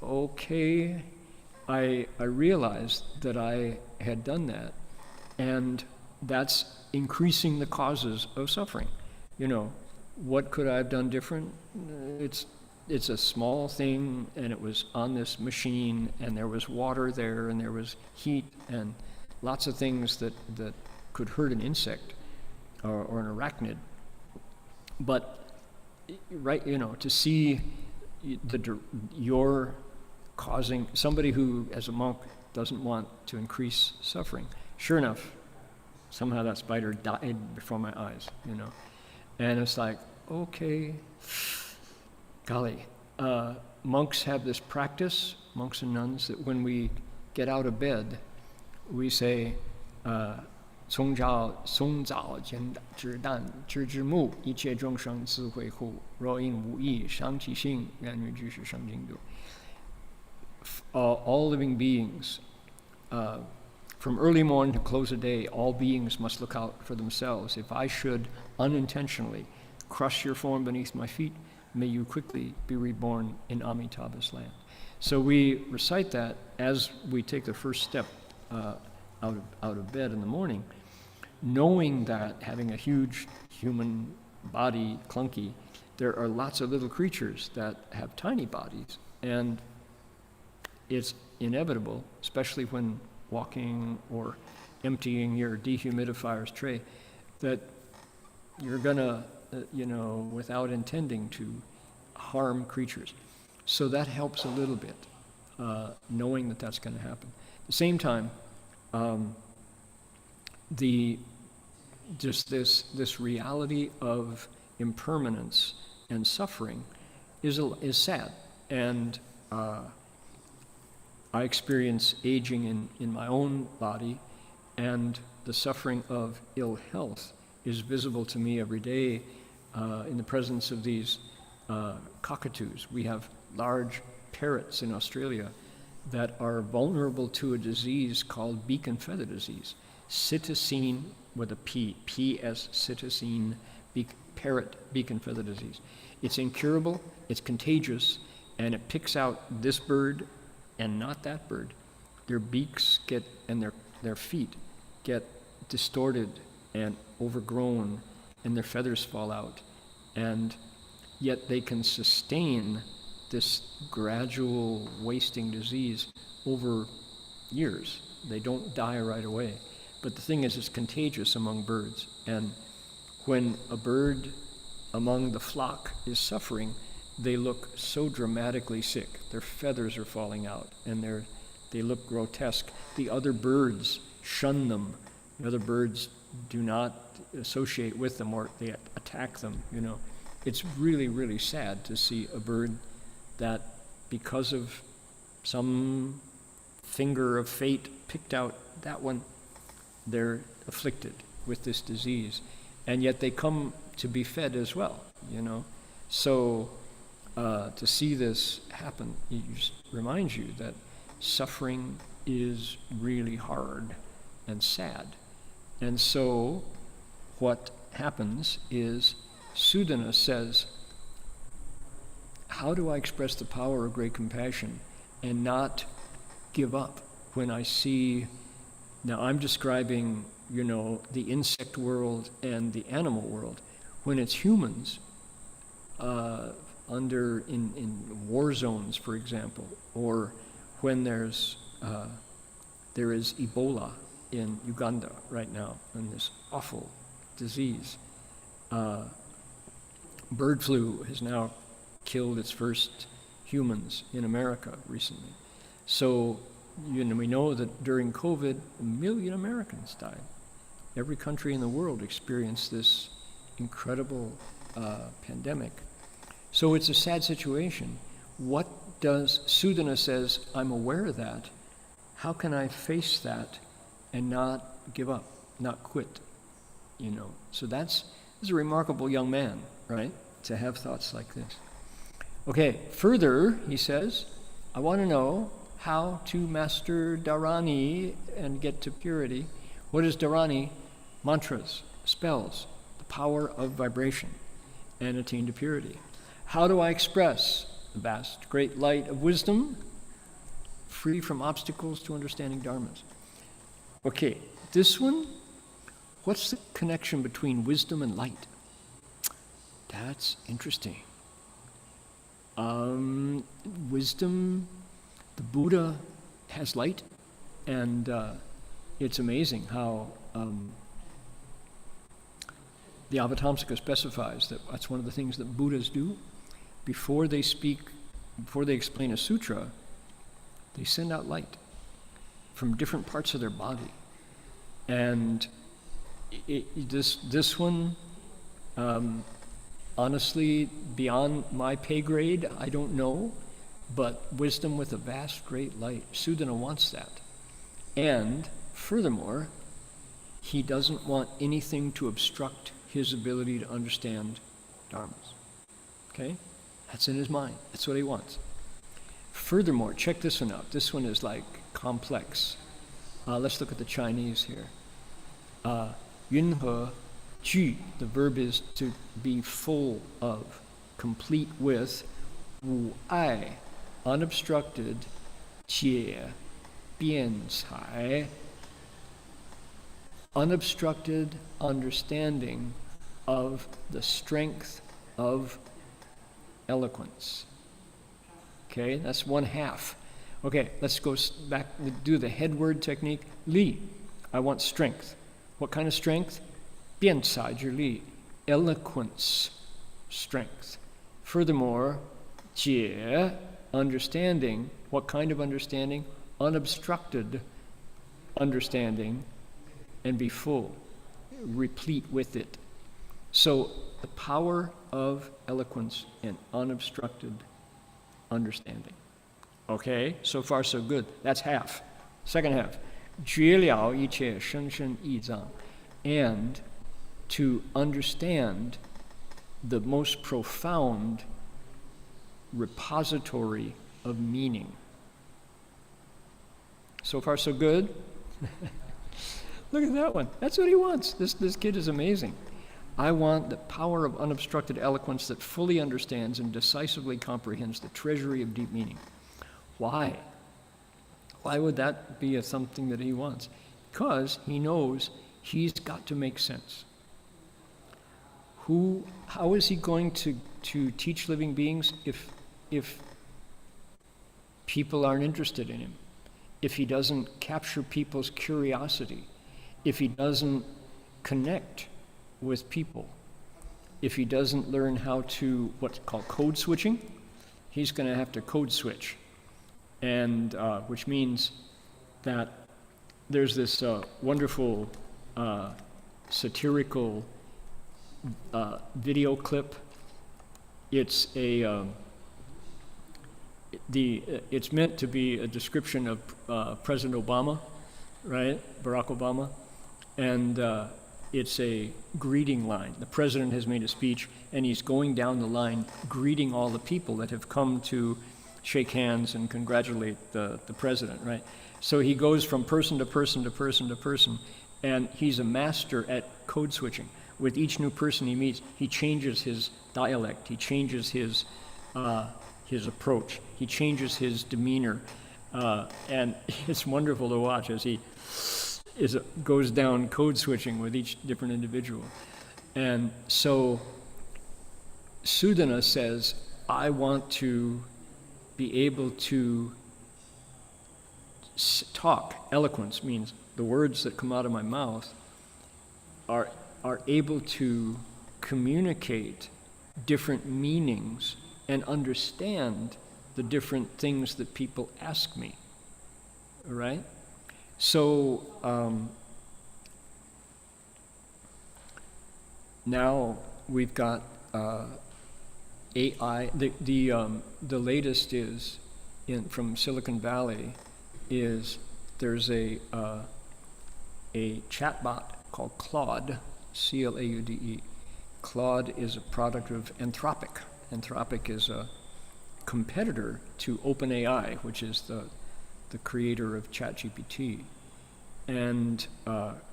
okay, I realized that I had done that, and that's increasing the causes of suffering. What could I have done different? It's a small thing, and it was on this machine, and there was water there, and there was heat, and lots of things that could hurt an insect or an arachnid. But to see you're causing somebody who, as a monk, doesn't want to increase suffering. Sure enough, somehow that spider died before my eyes, And it's like, okay, golly, monks have this practice, monks and nuns, that when we get out of bed, we say, 从早间至旦知之木，一切众生自会护。若因无益伤其心，愿与居士上净土。All living beings, from early morning to close of day, all beings must look out for themselves. If I should unintentionally crush your form beneath my feet, may you quickly be reborn in Amitabha's land. So we recite that as we take the first step out of bed in the morning, knowing that having a huge human body, clunky, there are lots of little creatures that have tiny bodies, and it's inevitable, especially when walking or emptying your dehumidifier's tray, that you're gonna, without intending to, harm creatures. So that helps a little bit, knowing that that's going to happen. At the same time, this reality of impermanence and suffering is sad, and I experience aging in my own body, and the suffering of ill health is visible to me every day in the presence of these cockatoos. We have large parrots in Australia that are vulnerable to a disease called beak and feather disease, cytosine with a P, PS, cytosine, parrot beak and feather disease. It's incurable, it's contagious, and it picks out this bird and not that bird. Their beaks and their feet get distorted and overgrown, and their feathers fall out, and yet they can sustain this gradual wasting disease over years. They don't die right away. But the thing is, it's contagious among birds, and when a bird among the flock is suffering, they look so dramatically sick. Their feathers are falling out, and they look grotesque. The other birds shun them. The other birds do not associate with them, or they attack them, It's really, really sad to see a bird that, because of some finger of fate, picked out that one. They're afflicted with this disease, and yet they come to be fed as well, So to see this happen, it just reminds you that suffering is really hard and sad. And so what happens is Sudana says, how do I express the power of great compassion and not give up when I see, now I'm describing, the insect world and the animal world. When it's humans, in war zones, for example, or when there is Ebola in Uganda right now, and this awful disease. Bird flu has now killed its first humans in America recently. So, we know that during COVID, 1 million Americans died. Every country in the world experienced this incredible pandemic. So it's a sad situation. What does Sudana says, I'm aware of that. How can I face that and not give up, not quit, So that's a remarkable young man, right? To have thoughts like this. Okay, further, he says, I want to know how to master dharani and get to purity. What is dharani? Mantras, spells, the power of vibration, and attain to purity. How do I express the vast, great light of wisdom, free from obstacles to understanding dharmas? Okay, this one, what's the connection between wisdom and light? That's interesting. Wisdom, the Buddha has light, and it's amazing how the Avatamsaka specifies that that's one of the things that Buddhas do. Before they explain a sutra, they send out light from different parts of their body. And this one, honestly, beyond my pay grade, I don't know, but wisdom with a vast, great light. Sudana wants that. And furthermore, he doesn't want anything to obstruct his ability to understand dharmas. Okay? That's in his mind. That's what he wants. Furthermore, check this one out. This one is like complex. Let's look at the Chinese here. Yun he ju, the verb is to be full of, complete with, wu ai, unobstructed, jie, bian cai, unobstructed understanding of the strength of eloquence. Okay, that's one half. Okay, let's go back, do the head word technique. Li, I want strength. What kind of strength? Bian cai zhi li, eloquence, strength. Furthermore, jie, understanding. What kind of understanding? Unobstructed understanding, and be full, replete with it. So the power of eloquence and unobstructed understanding. Okay, so far so good. That's half. Second half, 觉了一切生生意藏, and to understand the most profound repository of meaning. So far so good. Look at that one. That's what he wants. This kid is amazing. I want the power of unobstructed eloquence that fully understands and decisively comprehends the treasury of deep meaning. Why? Why would that be something that he wants? Because he knows he's got to make sense. How is he going to teach living beings if people aren't interested in him? If he doesn't capture people's curiosity? If he doesn't connect with people? If he doesn't learn how to, what's called code switching, he's going to have to code switch. And which means that there's this wonderful satirical video clip. It's it's meant to be a description of President Obama, right? Barack Obama, and it's a greeting line. The president has made a speech, and he's going down the line greeting all the people that have come to shake hands and congratulate the president, right? So he goes from person to person to person to person, and he's a master at code switching. With each new person he meets, he changes his dialect, he changes his approach, he changes his demeanor, and it's wonderful to watch as he goes down code switching with each different individual. And so Sudana says, I want to be able to talk. Eloquence means the words that come out of my mouth are able to communicate different meanings and understand the different things that people ask me. All right? So now we've got AI. The latest is from Silicon Valley. There's a a chatbot called Claude, C-L-A-U-D-E. Claude is a product of Anthropic. Anthropic is a competitor to OpenAI, which is the creator of ChatGPT. And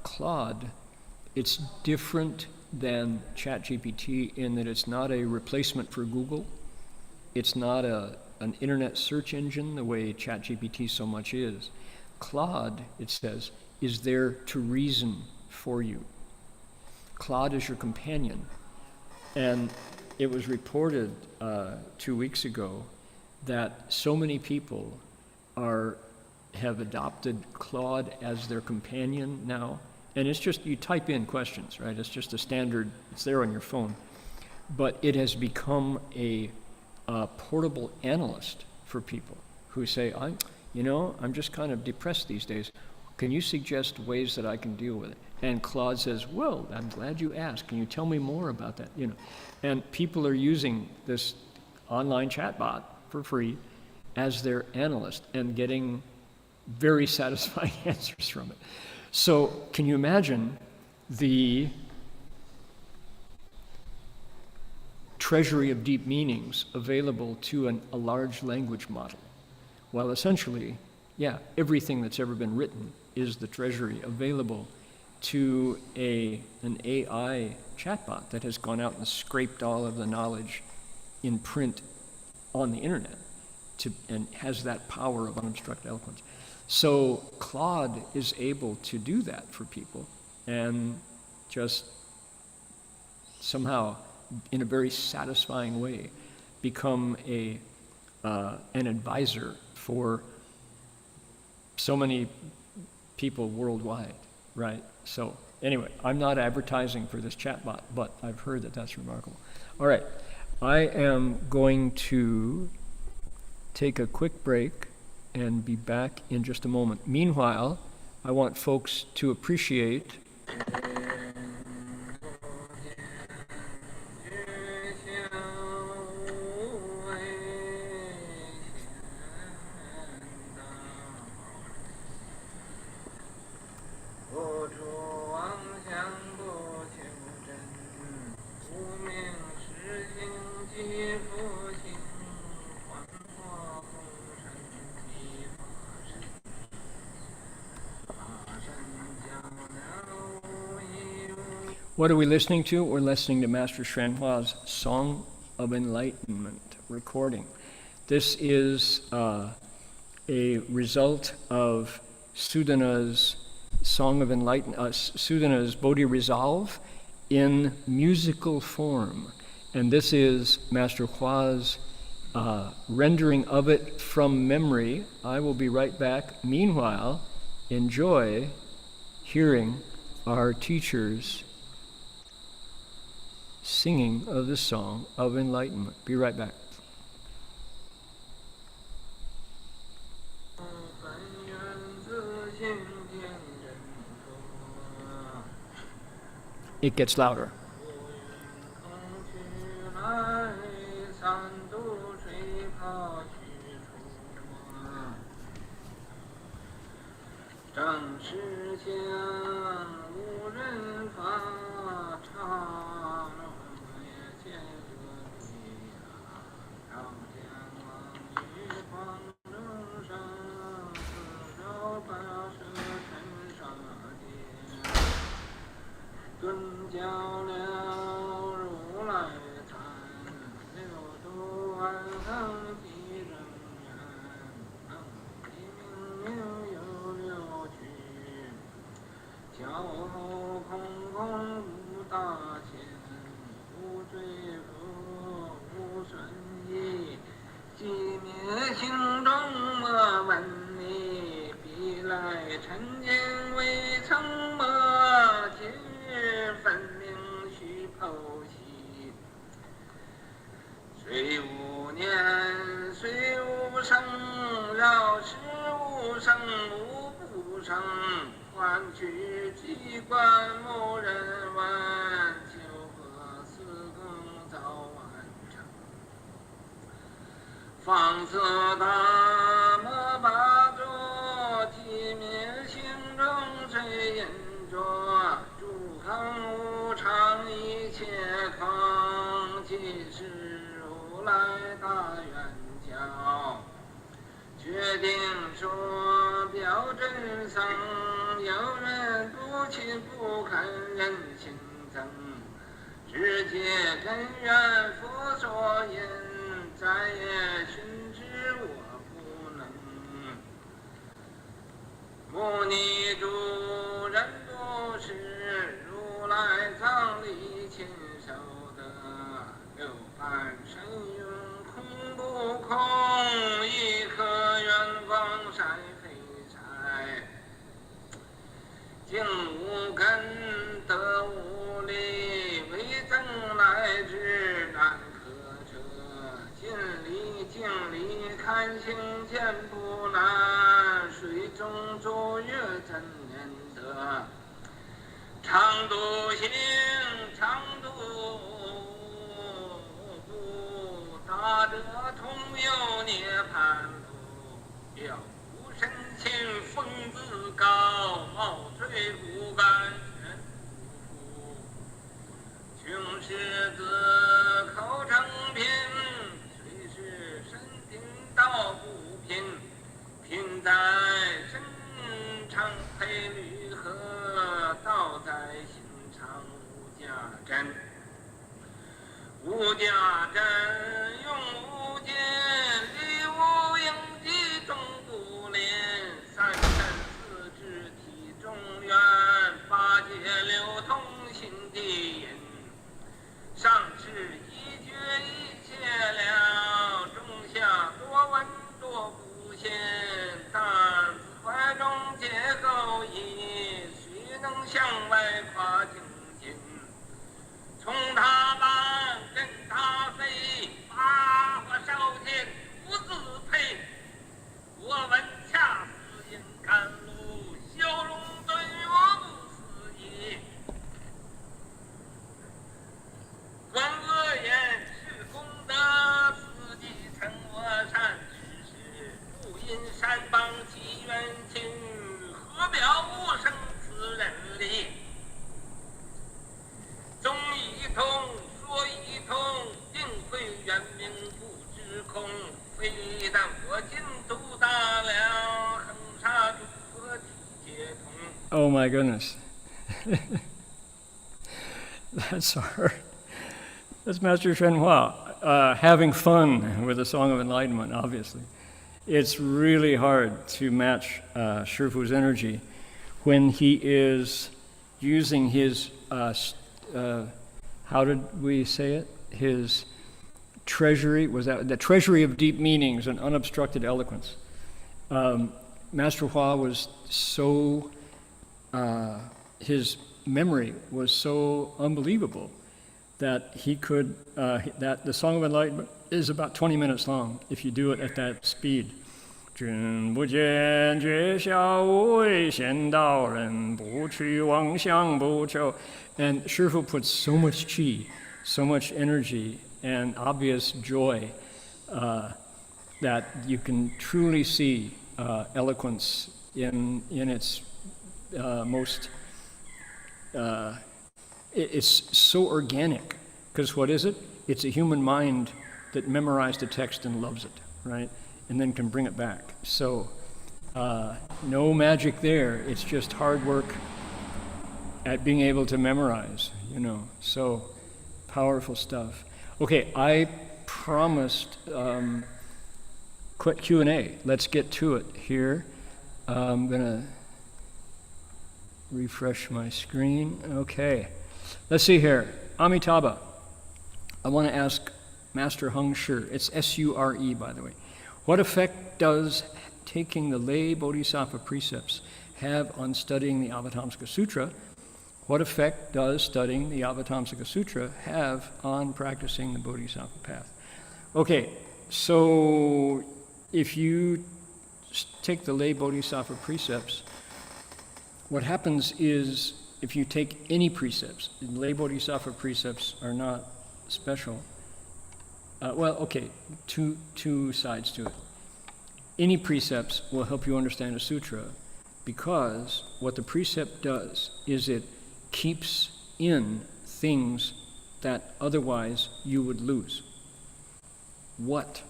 Claude, it's different than ChatGPT in that it's not a replacement for Google. It's not an internet search engine the way ChatGPT so much is. Claude, it says, is there to reason for you. Claude is your companion. And it was reported 2 weeks ago that so many people have adopted Claude as their companion now. And it's just, you type in questions, right? It's just a standard, it's there on your phone. But it has become a portable analyst for people who say, I'm just kind of depressed these days. Can you suggest ways that I can deal with it? And Claude says, well, I'm glad you asked. Can you tell me more about that? And people are using this online chatbot for free as their analyst and getting very satisfying answers from it. So can you imagine the treasury of deep meanings available to a large language model? Well, essentially, everything that's ever been written is the treasury available to an AI chatbot that has gone out and scraped all of the knowledge in print on the internet and has that power of unobstructed eloquence. So Claude is able to do that for people and just somehow, in a very satisfying way, become an advisor for so many people worldwide, right? So anyway, I'm not advertising for this chatbot, but I've heard that that's remarkable. All right, I am going to take a quick break and be back in just a moment. Meanwhile, I want folks to appreciate What are we listening to? We're listening to Master Xuanhua's Song of Enlightenment recording. This is a result of Sudana's Song of Enlightenment, Sudana's Bodhi Resolve in musical form. And this is Master Hua's rendering of it from memory. I will be right back. Meanwhile, enjoy hearing our teachers singing of the Song of Enlightenment. Be right back. It gets louder. Phật Đà Ma Ba Đô Chi Miên Sinh Rong Trì Yin 定说标准上，有人不亲不看人心憎，直接根源佛说因，再也寻知我不能。牟尼主人不是如来藏里亲手的，六凡神用空不空，一颗圆光晒非晒，境无根得无力，为增乃至难可测，尽力尽力看行见不难，水中逐月真念得，常度行常度不大者同有涅槃路，了无神情风自高，冒水不敢全不服，穷狮子口成品，虽是身定道不贫，贫在身常配律合，道在心常无家珍，无家珍用无间，理无应机终不连，三身四肢体中原，八界流通心地引，上至一觉一切了，中下多闻多不现，但自怀中皆构一，须能向外跨境界，从他班跟他飞，八火烧天不自配，我闻恰似应甘露，笑容对我不思议，观恶言是功德，四季成我善之事，不因山邦起冤情，何表无生此人力，宗一通说一通，定会圆明不知空，非但我净土大了，恒沙诸佛体皆通。 Oh my goodness. That's hard. That's Master Shenhua having fun with the Song of Enlightenment, obviously. It's really hard to match Shifu's energy when he is using his, how did we say it? His treasury, was that the treasury of deep meanings and unobstructed eloquence. Master Hua was so, his memory was so unbelievable that he could, that the Song of Enlightenment is about 20 minutes long if you do it at that speed. 君不见觉晓无为仙道人，不去妄想不求. And Shifu puts so much chi, so much energy and obvious joy that you can truly see eloquence in its most, it's so organic, because what is it? It's a human mind that memorized a text and loves it, right? And then can bring it back. So no magic there, it's just hard work at being able to memorize, you know, so powerful stuff. Okay, I promised quick Q&A. Let's get to it here. I'm gonna refresh my screen. Okay, let's see here. Amitabha, I want to ask Master Heng Shi, it's S-U-R-E by the way. What effect does taking the lay bodhisattva precepts have on studying the Avatamsaka Sutra? What effect does studying the Avatamsaka Sutra have on practicing the bodhisattva path? Okay, so if you take the lay bodhisattva precepts, what happens is if you take any precepts, lay bodhisattva precepts are not special. Two sides to it. Any precepts will help you understand a sutra because what the precept does is it keeps in things that otherwise you would lose. What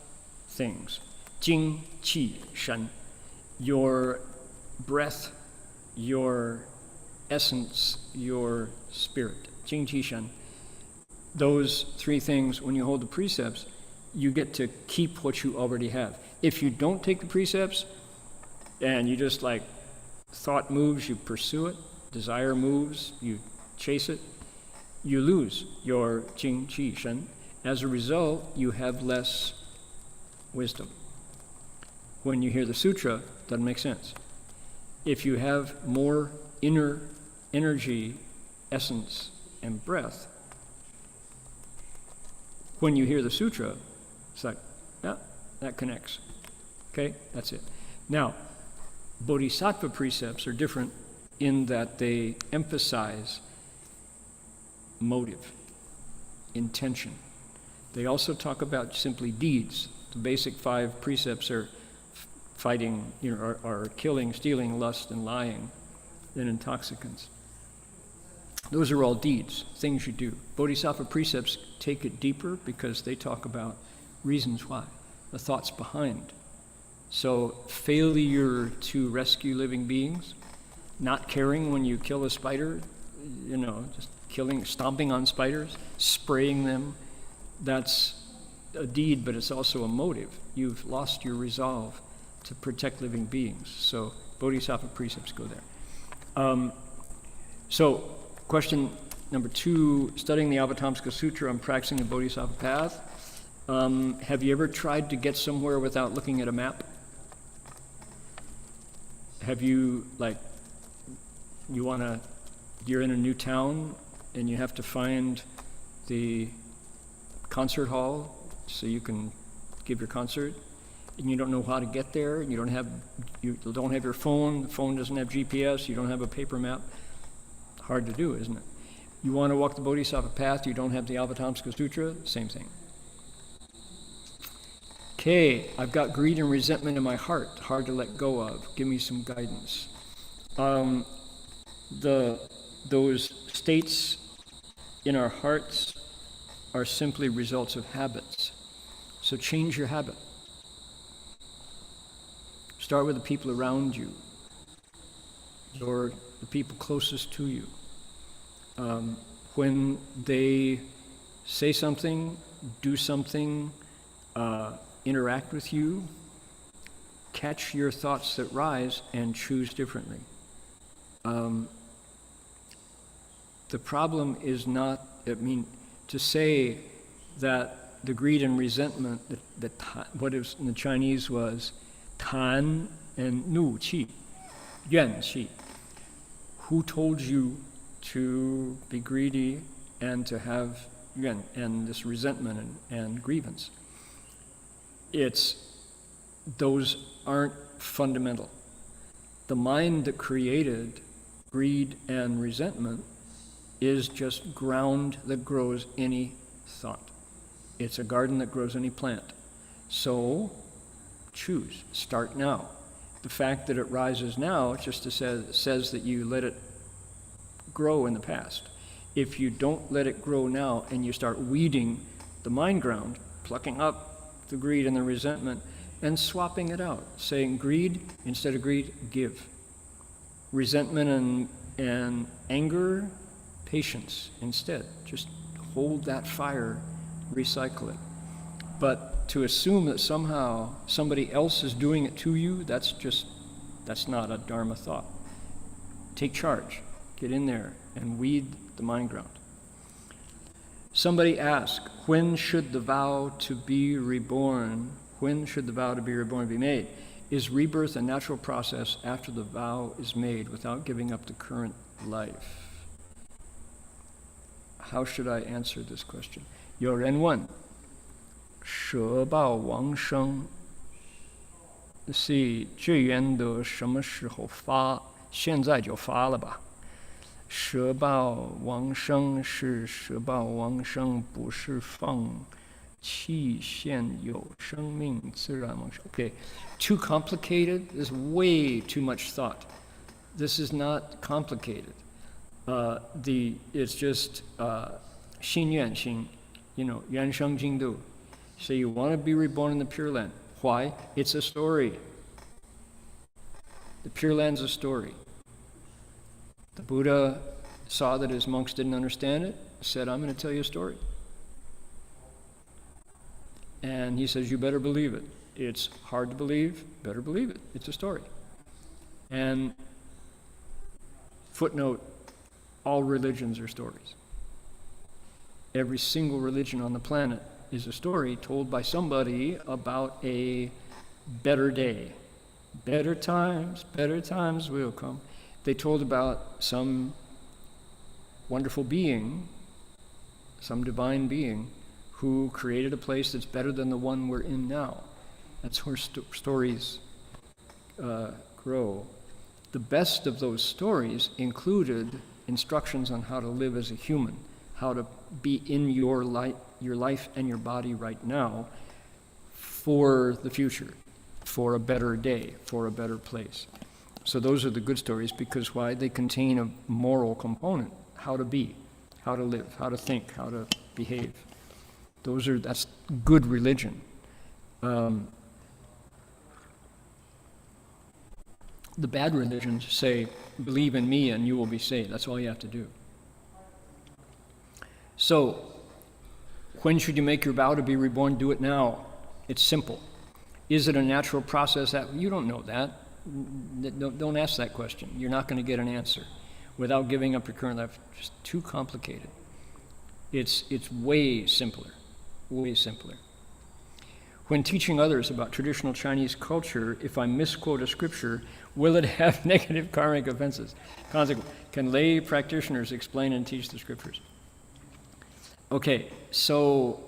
things? Jing, qi, shen. your breath, your essence, your spirit, Jing Qi Shen. Those three things, when you hold the precepts, you get to keep what you already have. If you don't take the precepts and you just like thought moves, you pursue it, desire moves, you chase it, you lose your Jing Qi Shen. As a result, you have less wisdom. When you hear the sutra, it doesn't make sense. If you have more inner energy, essence, and breath, when you hear the sutra, it's like, yeah, that connects. Okay, that's it. Now, bodhisattva precepts are different in that they emphasize motive, intention. They also talk about simply deeds. The basic 5 precepts are fighting, are killing, stealing, lust, and lying, and intoxicants. Those are all deeds, things you do. Bodhisattva precepts take it deeper because they talk about reasons why, the thoughts behind. So failure to rescue living beings, not caring when you kill a spider, just killing, stomping on spiders, spraying them, that's a deed, but it's also a motive. You've lost your resolve to protect living beings. So bodhisattva precepts go there. So question number 2, studying the Avatamsaka Sutra and practicing the bodhisattva path. Have you ever tried to get somewhere without looking at a map? Have you, you're in a new town and you have to find the concert hall so you can give your concert, and you don't know how to get there, and you don't have your phone, the phone doesn't have GPS, you don't have a paper map. Hard to do, isn't it? You want to walk the bodhisattva path, you don't have the Avatamsaka Sutra, same thing. Okay, I've got greed and resentment in my heart, hard to let go of. Give me some guidance. Those states in our hearts are simply results of habits. So change your habit. Start with the people around you, or the people closest to you. When they say something, do something, interact with you, catch your thoughts that rise and choose differently. The problem is not, to say that the greed and resentment, what is in the Chinese was tan and nu qi, yuan qi. Who told you to be greedy and to have yuan and this resentment and grievance? Those aren't fundamental. The mind that created greed and resentment is just ground that grows any thought. It's a garden that grows any plant. So choose, start now. The fact that it rises now just says that you let it grow in the past. If you don't let it grow now and you start weeding the mind ground, plucking up the greed and the resentment and swapping it out, saying greed instead of greed, give. Resentment and anger, patience instead. Just hold that fire, recycle it. But to assume that somehow somebody else is doing it to you, that's not a Dharma thought. Take charge, get in there and weed the mind ground. Somebody asked, when should the vow to be reborn be made? Is rebirth a natural process after the vow is made without giving up the current life? How should I answer this question? 有人问，舍报往生是最愿的什么时候发？现在就发了吧。舍报往生是舍报往生，不是放弃现有生命自然往生。Okay, too complicated. There's way too much thought. This is not complicated. It's just 心愿心, yuan sheng jing du. So you want to be reborn in the Pure Land. Why? It's a story. The Pure Land's a story. The Buddha saw that his monks didn't understand it, said, I'm going to tell you a story. And he says, you better believe it. It's hard to believe, better believe it. It's a story. And footnote, all religions are stories. Every single religion on the planet is a story told by somebody about a better day. Better times will come. They told about some wonderful being, some divine being, who created a place that's better than the one we're in now. That's where stories grow. The best of those stories included instructions on how to live as a human, how to be in your life and your body right now for the future, for a better day, for a better place. So those are the good stories, because why? They contain a moral component, how to be, how to live, how to think, how to behave. That's good religion. The bad religions say, believe in me and you will be saved. That's all you have to do. So, when should you make your vow to be reborn? Do it now. It's simple. Is it a natural process? You don't know that. Don't ask that question. You're not going to get an answer without giving up your current life. It's too complicated. It's way simpler. Way simpler. When teaching others about traditional Chinese culture, if I misquote a scripture, will it have negative karmic offenses? Can lay practitioners explain and teach the scriptures? Okay, so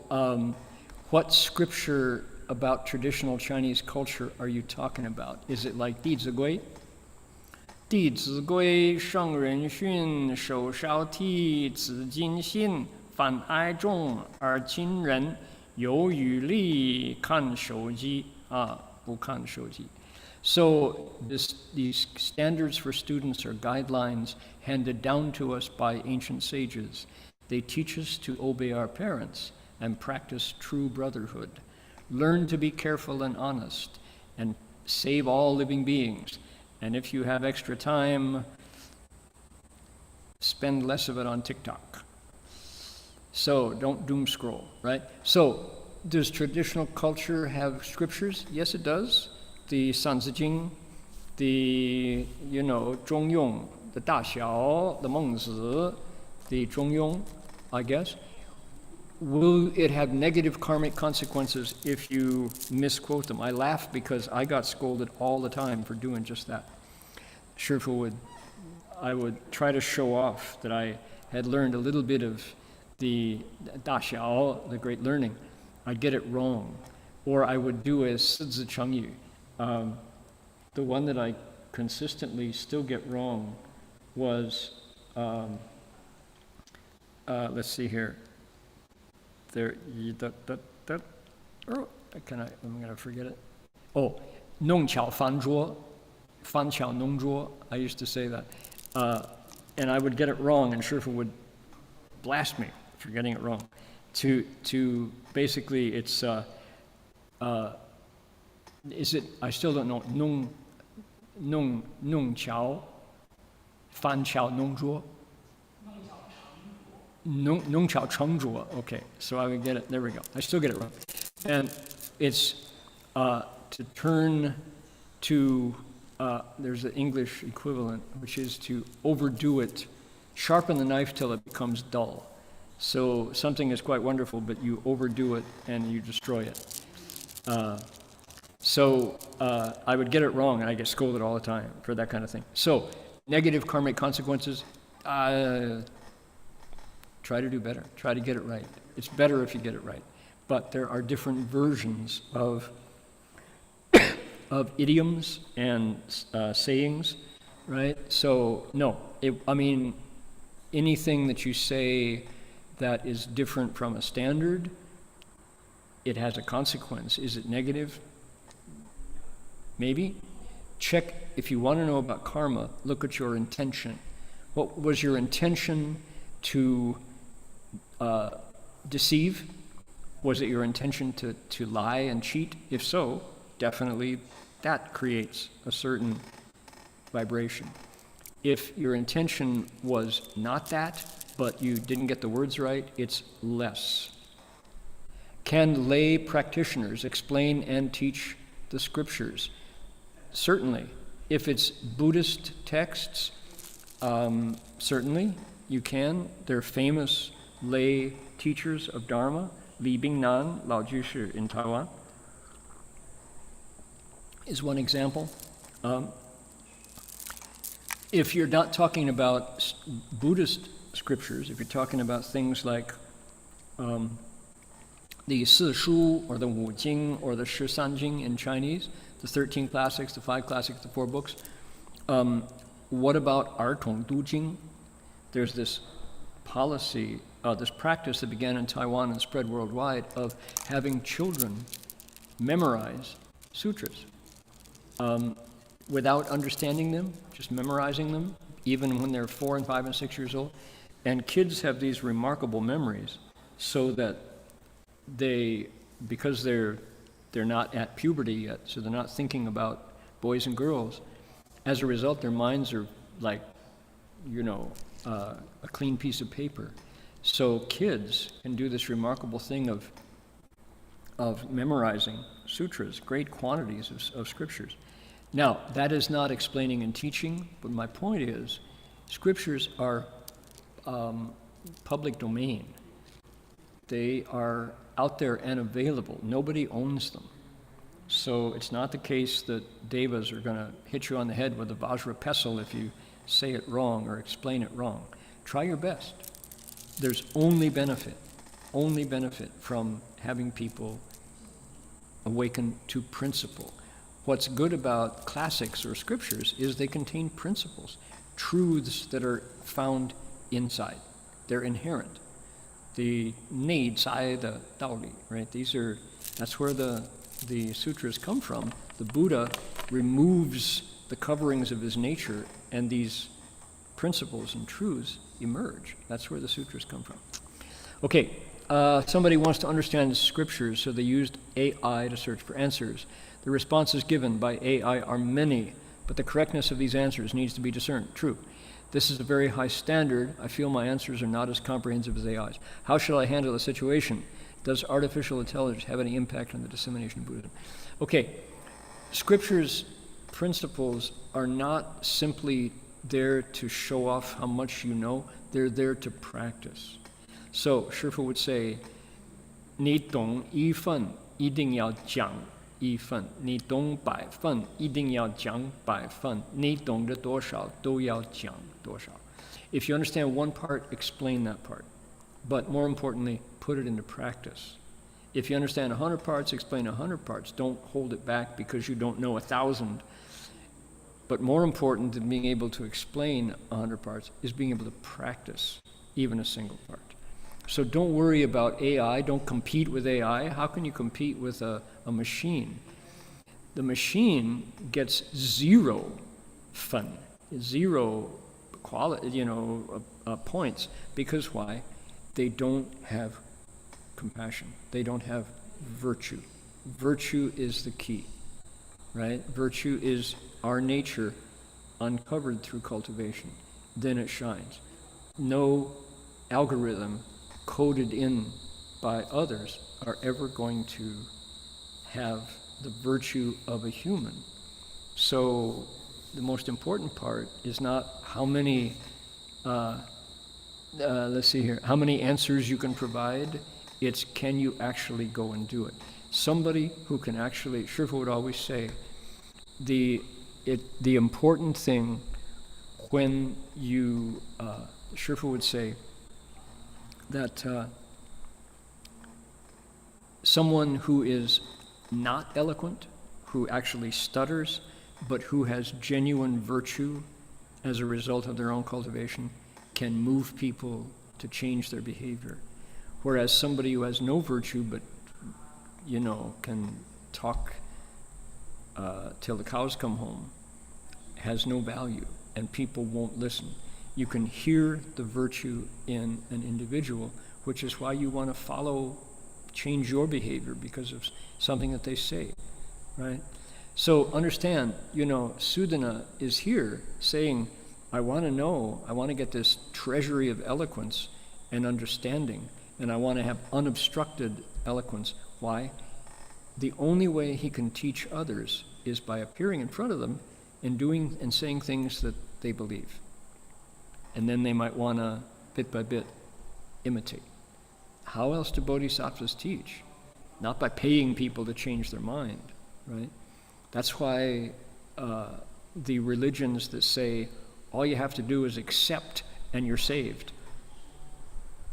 what scripture about traditional Chinese culture are you talking about? Is it like 弟子规? 弟子规圣人训手烧屉紫金信反哀重而亲人 有语力看手机不看手机 So these standards for students are guidelines handed down to us by ancient sages. They teach us to obey our parents and practice true brotherhood. Learn to be careful and honest and save all living beings. And if you have extra time, spend less of it on TikTok. So don't doom scroll, right? So does traditional culture have scriptures? Yes, it does. The Sanzi the, 中庸, the 大小, the 孟子, the 中庸, I guess. Will it have negative karmic consequences if you misquote them? I laugh because I got scolded all the time for doing just that. I would try to show off that I had learned a little bit of the 大小, the great learning. I'd get it wrong. Or I would do a 四字成语. The one that I consistently still get wrong was, let's see here. I'm going to forget it. Oh, 弄巧翻桌, 翻巧弄桌. I used to say that. And I would get it wrong, and Shifu would blast me for getting it wrong. To basically, it's, is it, I still don't know, 弄巧, 翻巧弄桌. 弄巧成拙. Okay, so I would get it. There we go. I still get it wrong. And it's to turn to, there's an English equivalent, which is to overdo it, sharpen the knife till it becomes dull. So something is quite wonderful, but you overdo it and you destroy it. So I would get it wrong, and I get scolded all the time for that kind of thing. So negative karmic consequences, try to do better. Try to get it right. It's better if you get it right. But there are different versions of idioms and sayings, right? So no, anything that you say that is different from a standard, it has a consequence. Is it negative? Maybe. Check, if you want to know about karma, look at your intention. What was your intention to deceive? Was it your intention to lie and cheat? If so, definitely that creates a certain vibration. If your intention was not that, but you didn't get the words right, it's less. Can lay practitioners explain and teach the scriptures? Certainly. If it's Buddhist texts, certainly you can. They're famous lay teachers of Dharma. Li Bingnan, Lao Jushi in Taiwan, is one example. If you're not talking about Buddhist scriptures, if you're talking about things like the Si Shu or the Wu Jing or the Shi San Jing in Chinese, the 13 classics, the 5 classics, the 4 books, what about Er Tong Du Jing? There's this policy, this practice that began in Taiwan and spread worldwide of having children memorize sutras without understanding them, just memorizing them, even when they're 4 and 5 and 6 years old. And kids have these remarkable memories so that because they're not at puberty yet, so they're not thinking about boys and girls, as a result their minds are like, a clean piece of paper. So kids can do this remarkable thing of memorizing sutras, great quantities of scriptures. Now, that is not explaining and teaching, but my point is, scriptures are public domain. They are out there and available. Nobody owns them. So it's not the case that devas are going to hit you on the head with a Vajra pestle if you say it wrong or explain it wrong. Try your best. There's only benefit from having people awaken to principle. What's good about classics or scriptures is they contain principles, truths that are found inside. They're inherent. The 内在的道理, right? That's where the sutras come from. The Buddha removes the coverings of his nature, and these principles and truths emerge. That's where the sutras come from. Okay, somebody wants to understand the scriptures, so they used AI to search for answers. The responses given by AI are many, but the correctness of these answers needs to be discerned. True. This is a very high standard. I feel my answers are not as comprehensive as AI's. How should I handle the situation? Does artificial intelligence have any impact on the dissemination of Buddhism? Okay, scriptures, principles are not simply there to show off how much you know. They're there to practice. So, Shifu would say, 你懂一份一定要讲一份，你懂100份一定要讲100份，你懂得多少都要讲多少。If you understand one part, explain that part. But more importantly, put it into practice. If you understand 100 parts, explain 100 parts. Don't hold it back because you don't know 1,000. But more important than being able to explain 100 parts is being able to practice even a single part. So don't worry about AI. Don't compete with AI. How can you compete with a machine? The machine gets 0 fun, 0 quality, points. Because why? They don't have compassion. They don't have virtue. Virtue is the key, right? Virtue is our nature uncovered through cultivation. Then it shines. No algorithm coded in by others are ever going to have the virtue of a human. So the most important part is not how many, how many answers you can provide. It's can you actually go and do it. Somebody who can actually, Shifu would always say, the important thing when you, Shifu would say that someone who is not eloquent, who actually stutters, but who has genuine virtue as a result of their own cultivation, can move people to change their behavior. Whereas somebody who has no virtue, but, can talk till the cows come home, has no value, and people won't listen. You can hear the virtue in an individual, which is why you want to change your behavior because of something that they say, right? So understand, Sudana is here saying, I want to know, I want to get this treasury of eloquence and understanding, and I want to have unobstructed eloquence. Why? The only way he can teach others is by appearing in front of them and doing and saying things that they believe. And then they might want to, bit by bit, imitate. How else do bodhisattvas teach? Not by paying people to change their mind, right? That's why the religions that say all you have to do is accept and you're saved,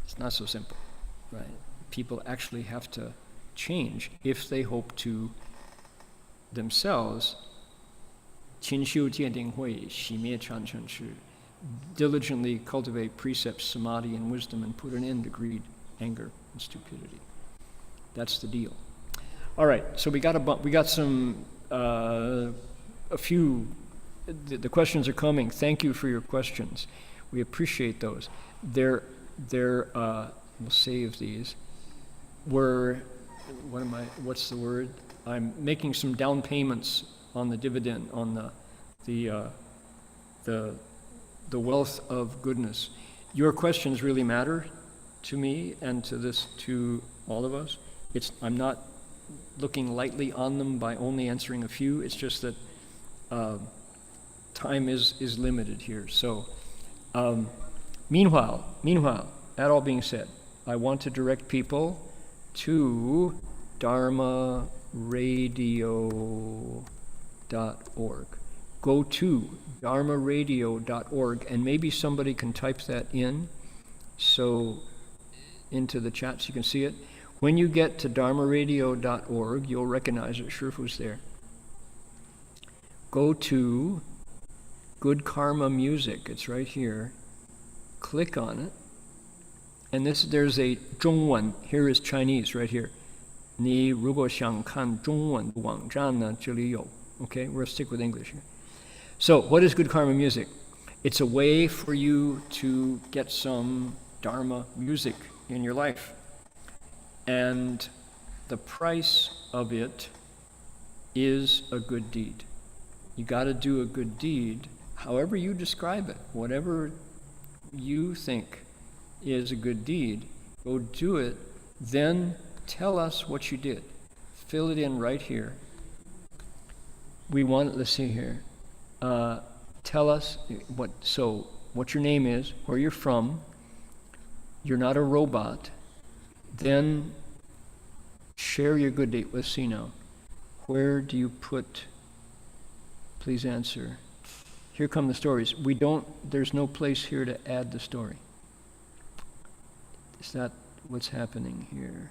it's not so simple, right? People actually have to change if they hope to themselves diligently cultivate precepts, samadhi, and wisdom, and put an end to greed, anger, and stupidity. That's the deal. All right, so we got some a few. The questions are coming. Thank you for your questions. We appreciate those. We'll save these. What's the word? I'm making some down payments on the dividend, on the wealth of goodness. Your questions really matter to me and to all of us. I'm not looking lightly on them by only answering a few. It's just that time is limited here. So, meanwhile, that all being said, I want to direct people to dharmaradio.org. Go to dharmaradio.org, and maybe somebody can type that in into the chat so you can see it. When you get to dharmaradio.org, you'll recognize it. Shifu's there. Go to Good Karma Music. It's right here. Click on it. And there's a 中文. Here is Chinese right here. 你如果想看中文网站呢，这里有. Okay, we'll stick with English here. So, what is Good Karma Music? It's a way for you to get some Dharma music in your life. And the price of it is a good deed. You got to do a good deed, however you describe it, whatever you think is a good deed, go do it, then tell us what you did. Fill it in right here. Let's see here. Tell us what your name is, where you're from. You're not a robot. Then share your good deed. Let's see now. Where do you put? Please answer. Here come the stories. There's no place here to add the story. Is that what's happening here?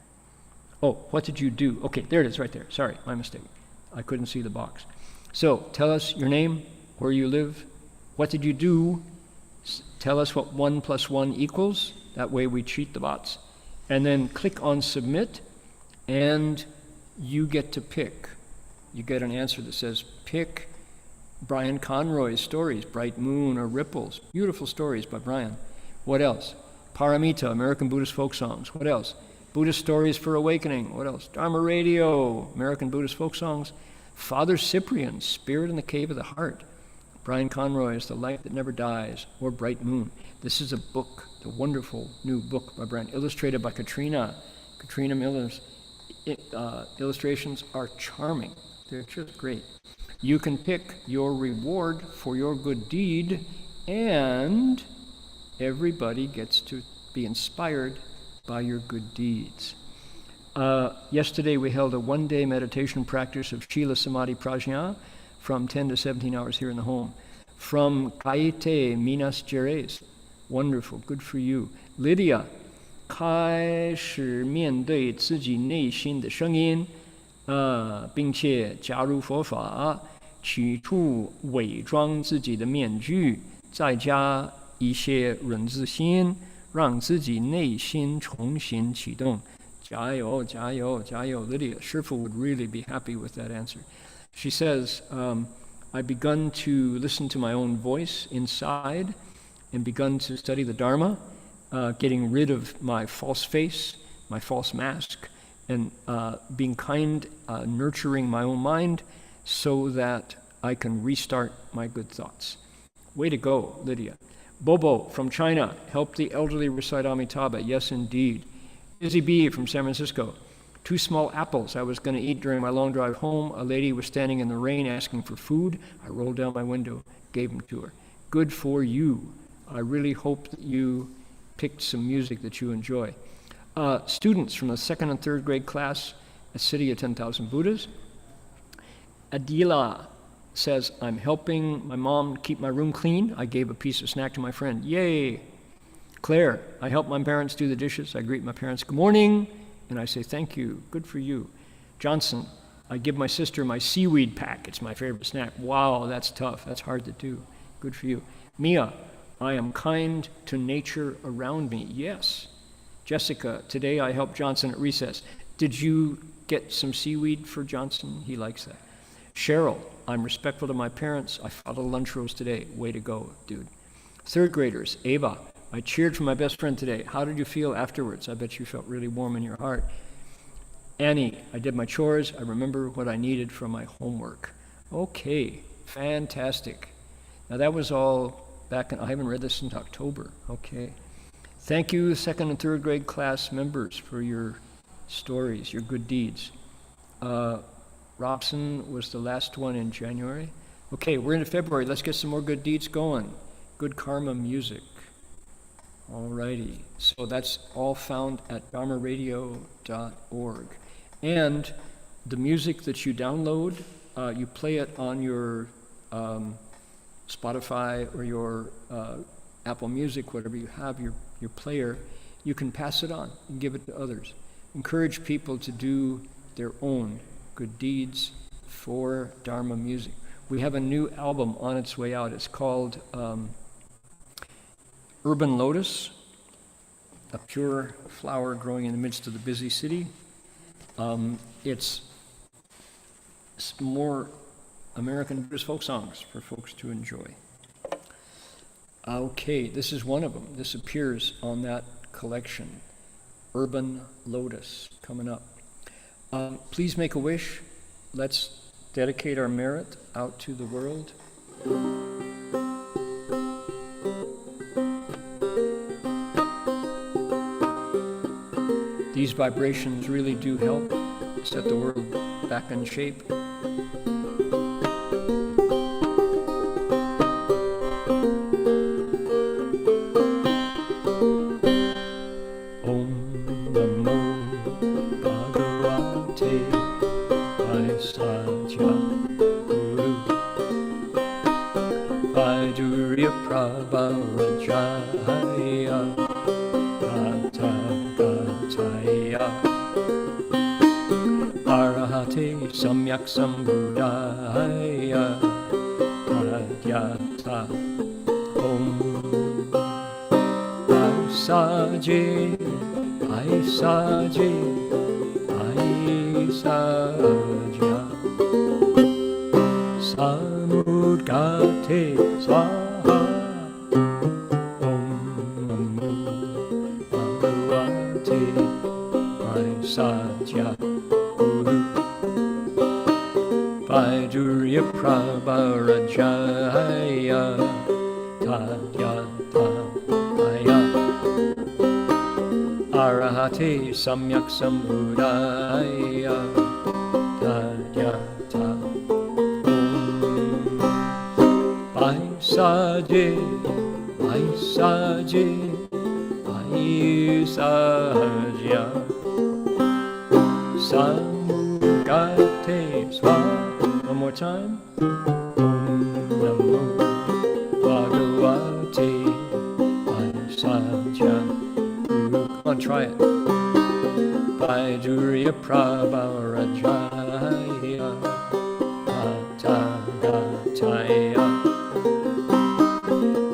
Oh, what did you do? Okay, there it is right there. Sorry, my mistake. I couldn't see the box. So, tell us your name, where you live, what did you do? Tell us what 1 + 1 equals. That way we cheat the bots. And then click on submit, and you get to pick. You get an answer that says, pick Brian Conroy's stories, Bright Moon or Ripples. Beautiful stories by Brian. What else? Paramita, American Buddhist folk songs. What else? Buddhist Stories for Awakening. What else? Dharma Radio, American Buddhist folk songs. Father Cyprian, Spirit in the Cave of the Heart. Brian Conroy's The Light That Never Dies, or Bright Moon. This is a book, the wonderful new book by Brian, illustrated by Katrina Miller's. Illustrations are charming. They're just great. You can pick your reward for your good deed, and everybody gets to be inspired by your good deeds. Yesterday we held a one-day meditation practice of Shila Samadhi Prajna from 10 to 17 hours here in the home. From Caete, Minas Gerais. Wonderful, good for you. Lydia, 开始面对自己内心的声音，并且加入佛法，取出伪装自己的面具，再加一些人自心，让自己内心重新启动。加油，加油，加油 Lydia, Shifu would really be happy with that answer. She says, I've begun to listen to my own voice inside and begun to study the Dharma, getting rid of my false face, my false mask, and being kind, nurturing my own mind, so that I can restart my good thoughts. Way to go, Lydia. Bobo from China, help the elderly recite Amitabha. Yes, indeed. Izzy B from San Francisco. 2 small apples I was going to eat during my long drive home. A lady was standing in the rain asking for food. I rolled down my window, gave them to her. Good for you. I really hope that you picked some music that you enjoy. Students from the 2nd and 3rd grade class at City of 10,000 Buddhas. Adila says, I'm helping my mom keep my room clean. I gave a piece of snack to my friend. Yay! Claire, I help my parents do the dishes. I greet my parents, good morning, and I say thank you. Good for you. Johnson, I give my sister my seaweed pack. It's my favorite snack. Wow, that's tough. That's hard to do. Good for you. Mia, I am kind to nature around me. Yes. Jessica, today I helped Johnson at recess. Did you get some seaweed for Johnson? He likes that. Cheryl, I'm respectful to my parents. I followed lunch rules today. Way to go, dude. 3rd graders, Ava, I cheered for my best friend today. How did you feel afterwards? I bet you felt really warm in your heart. Annie, I did my chores. I remember what I needed from my homework. Okay, fantastic. Now that was all back in, I haven't read this since October. Okay. Thank you, 2nd and 3rd grade class members, for your stories, your good deeds. Robson was the last one in January. Okay, we're into February. Let's get some more good deeds going. Good karma music. All righty. So that's all found at dharmaradio.org. And the music that you download, you play it on your Spotify or your Apple Music, whatever you have, your player. You can pass it on and give it to others. Encourage people to do their own good deeds for Dharma music. We have a new album on its way out. It's called Urban Lotus, a pure flower growing in the midst of the busy city. It's more American Buddhist folk songs for folks to enjoy. Okay, this is one of them. This appears on that collection, Urban Lotus, coming up. Please make a wish. Let's dedicate our merit out to the world. These vibrations really do help set the world back in shape. Samyak Sambuddhaya Tadyata Om Aisaje Aisaje Aisaja Samudgate Swaha Om Namo Bhagavate Aisaja Vaidurya Prabharajaya Tadyata Aya Arahate Samyak Sambuddhaya Tadyata Om Vaisaje Vaisaje Vaisaja Samugate Swaha. One more time. Om Namo Bhagavate Vaisaja Guru. Come on, try it. Vaidurya Prabharajaya Tathāgataya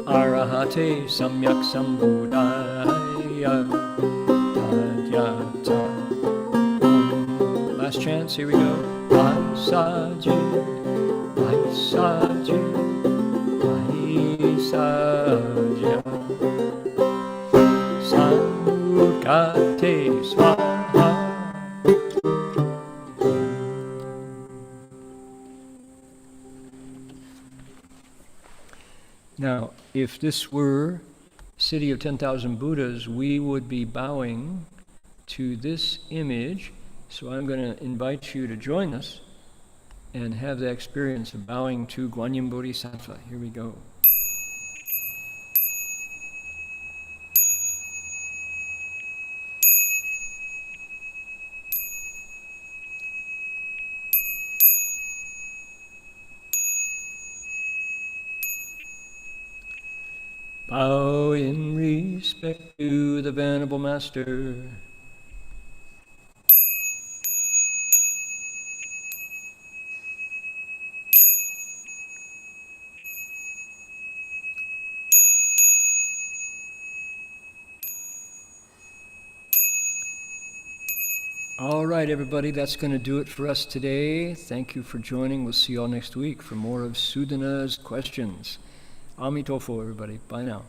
Arahate Samyak Sambuddhaya Tadyata. Last chance, here we go. Vaisaje, Vaisaje, Vaisaja Samudgate Swaha. Now, if this were City of 10,000 Buddhas, we would be bowing to this image. So I'm going to invite you to join us and have the experience of bowing to Guanyin Bodhisattva. Here we go. Bow in respect to the Venerable Master. All right, everybody, that's going to do it for us today. Thank you for joining. We'll see you all next week for more of Sudhana's questions. Amitofo, everybody. Bye now.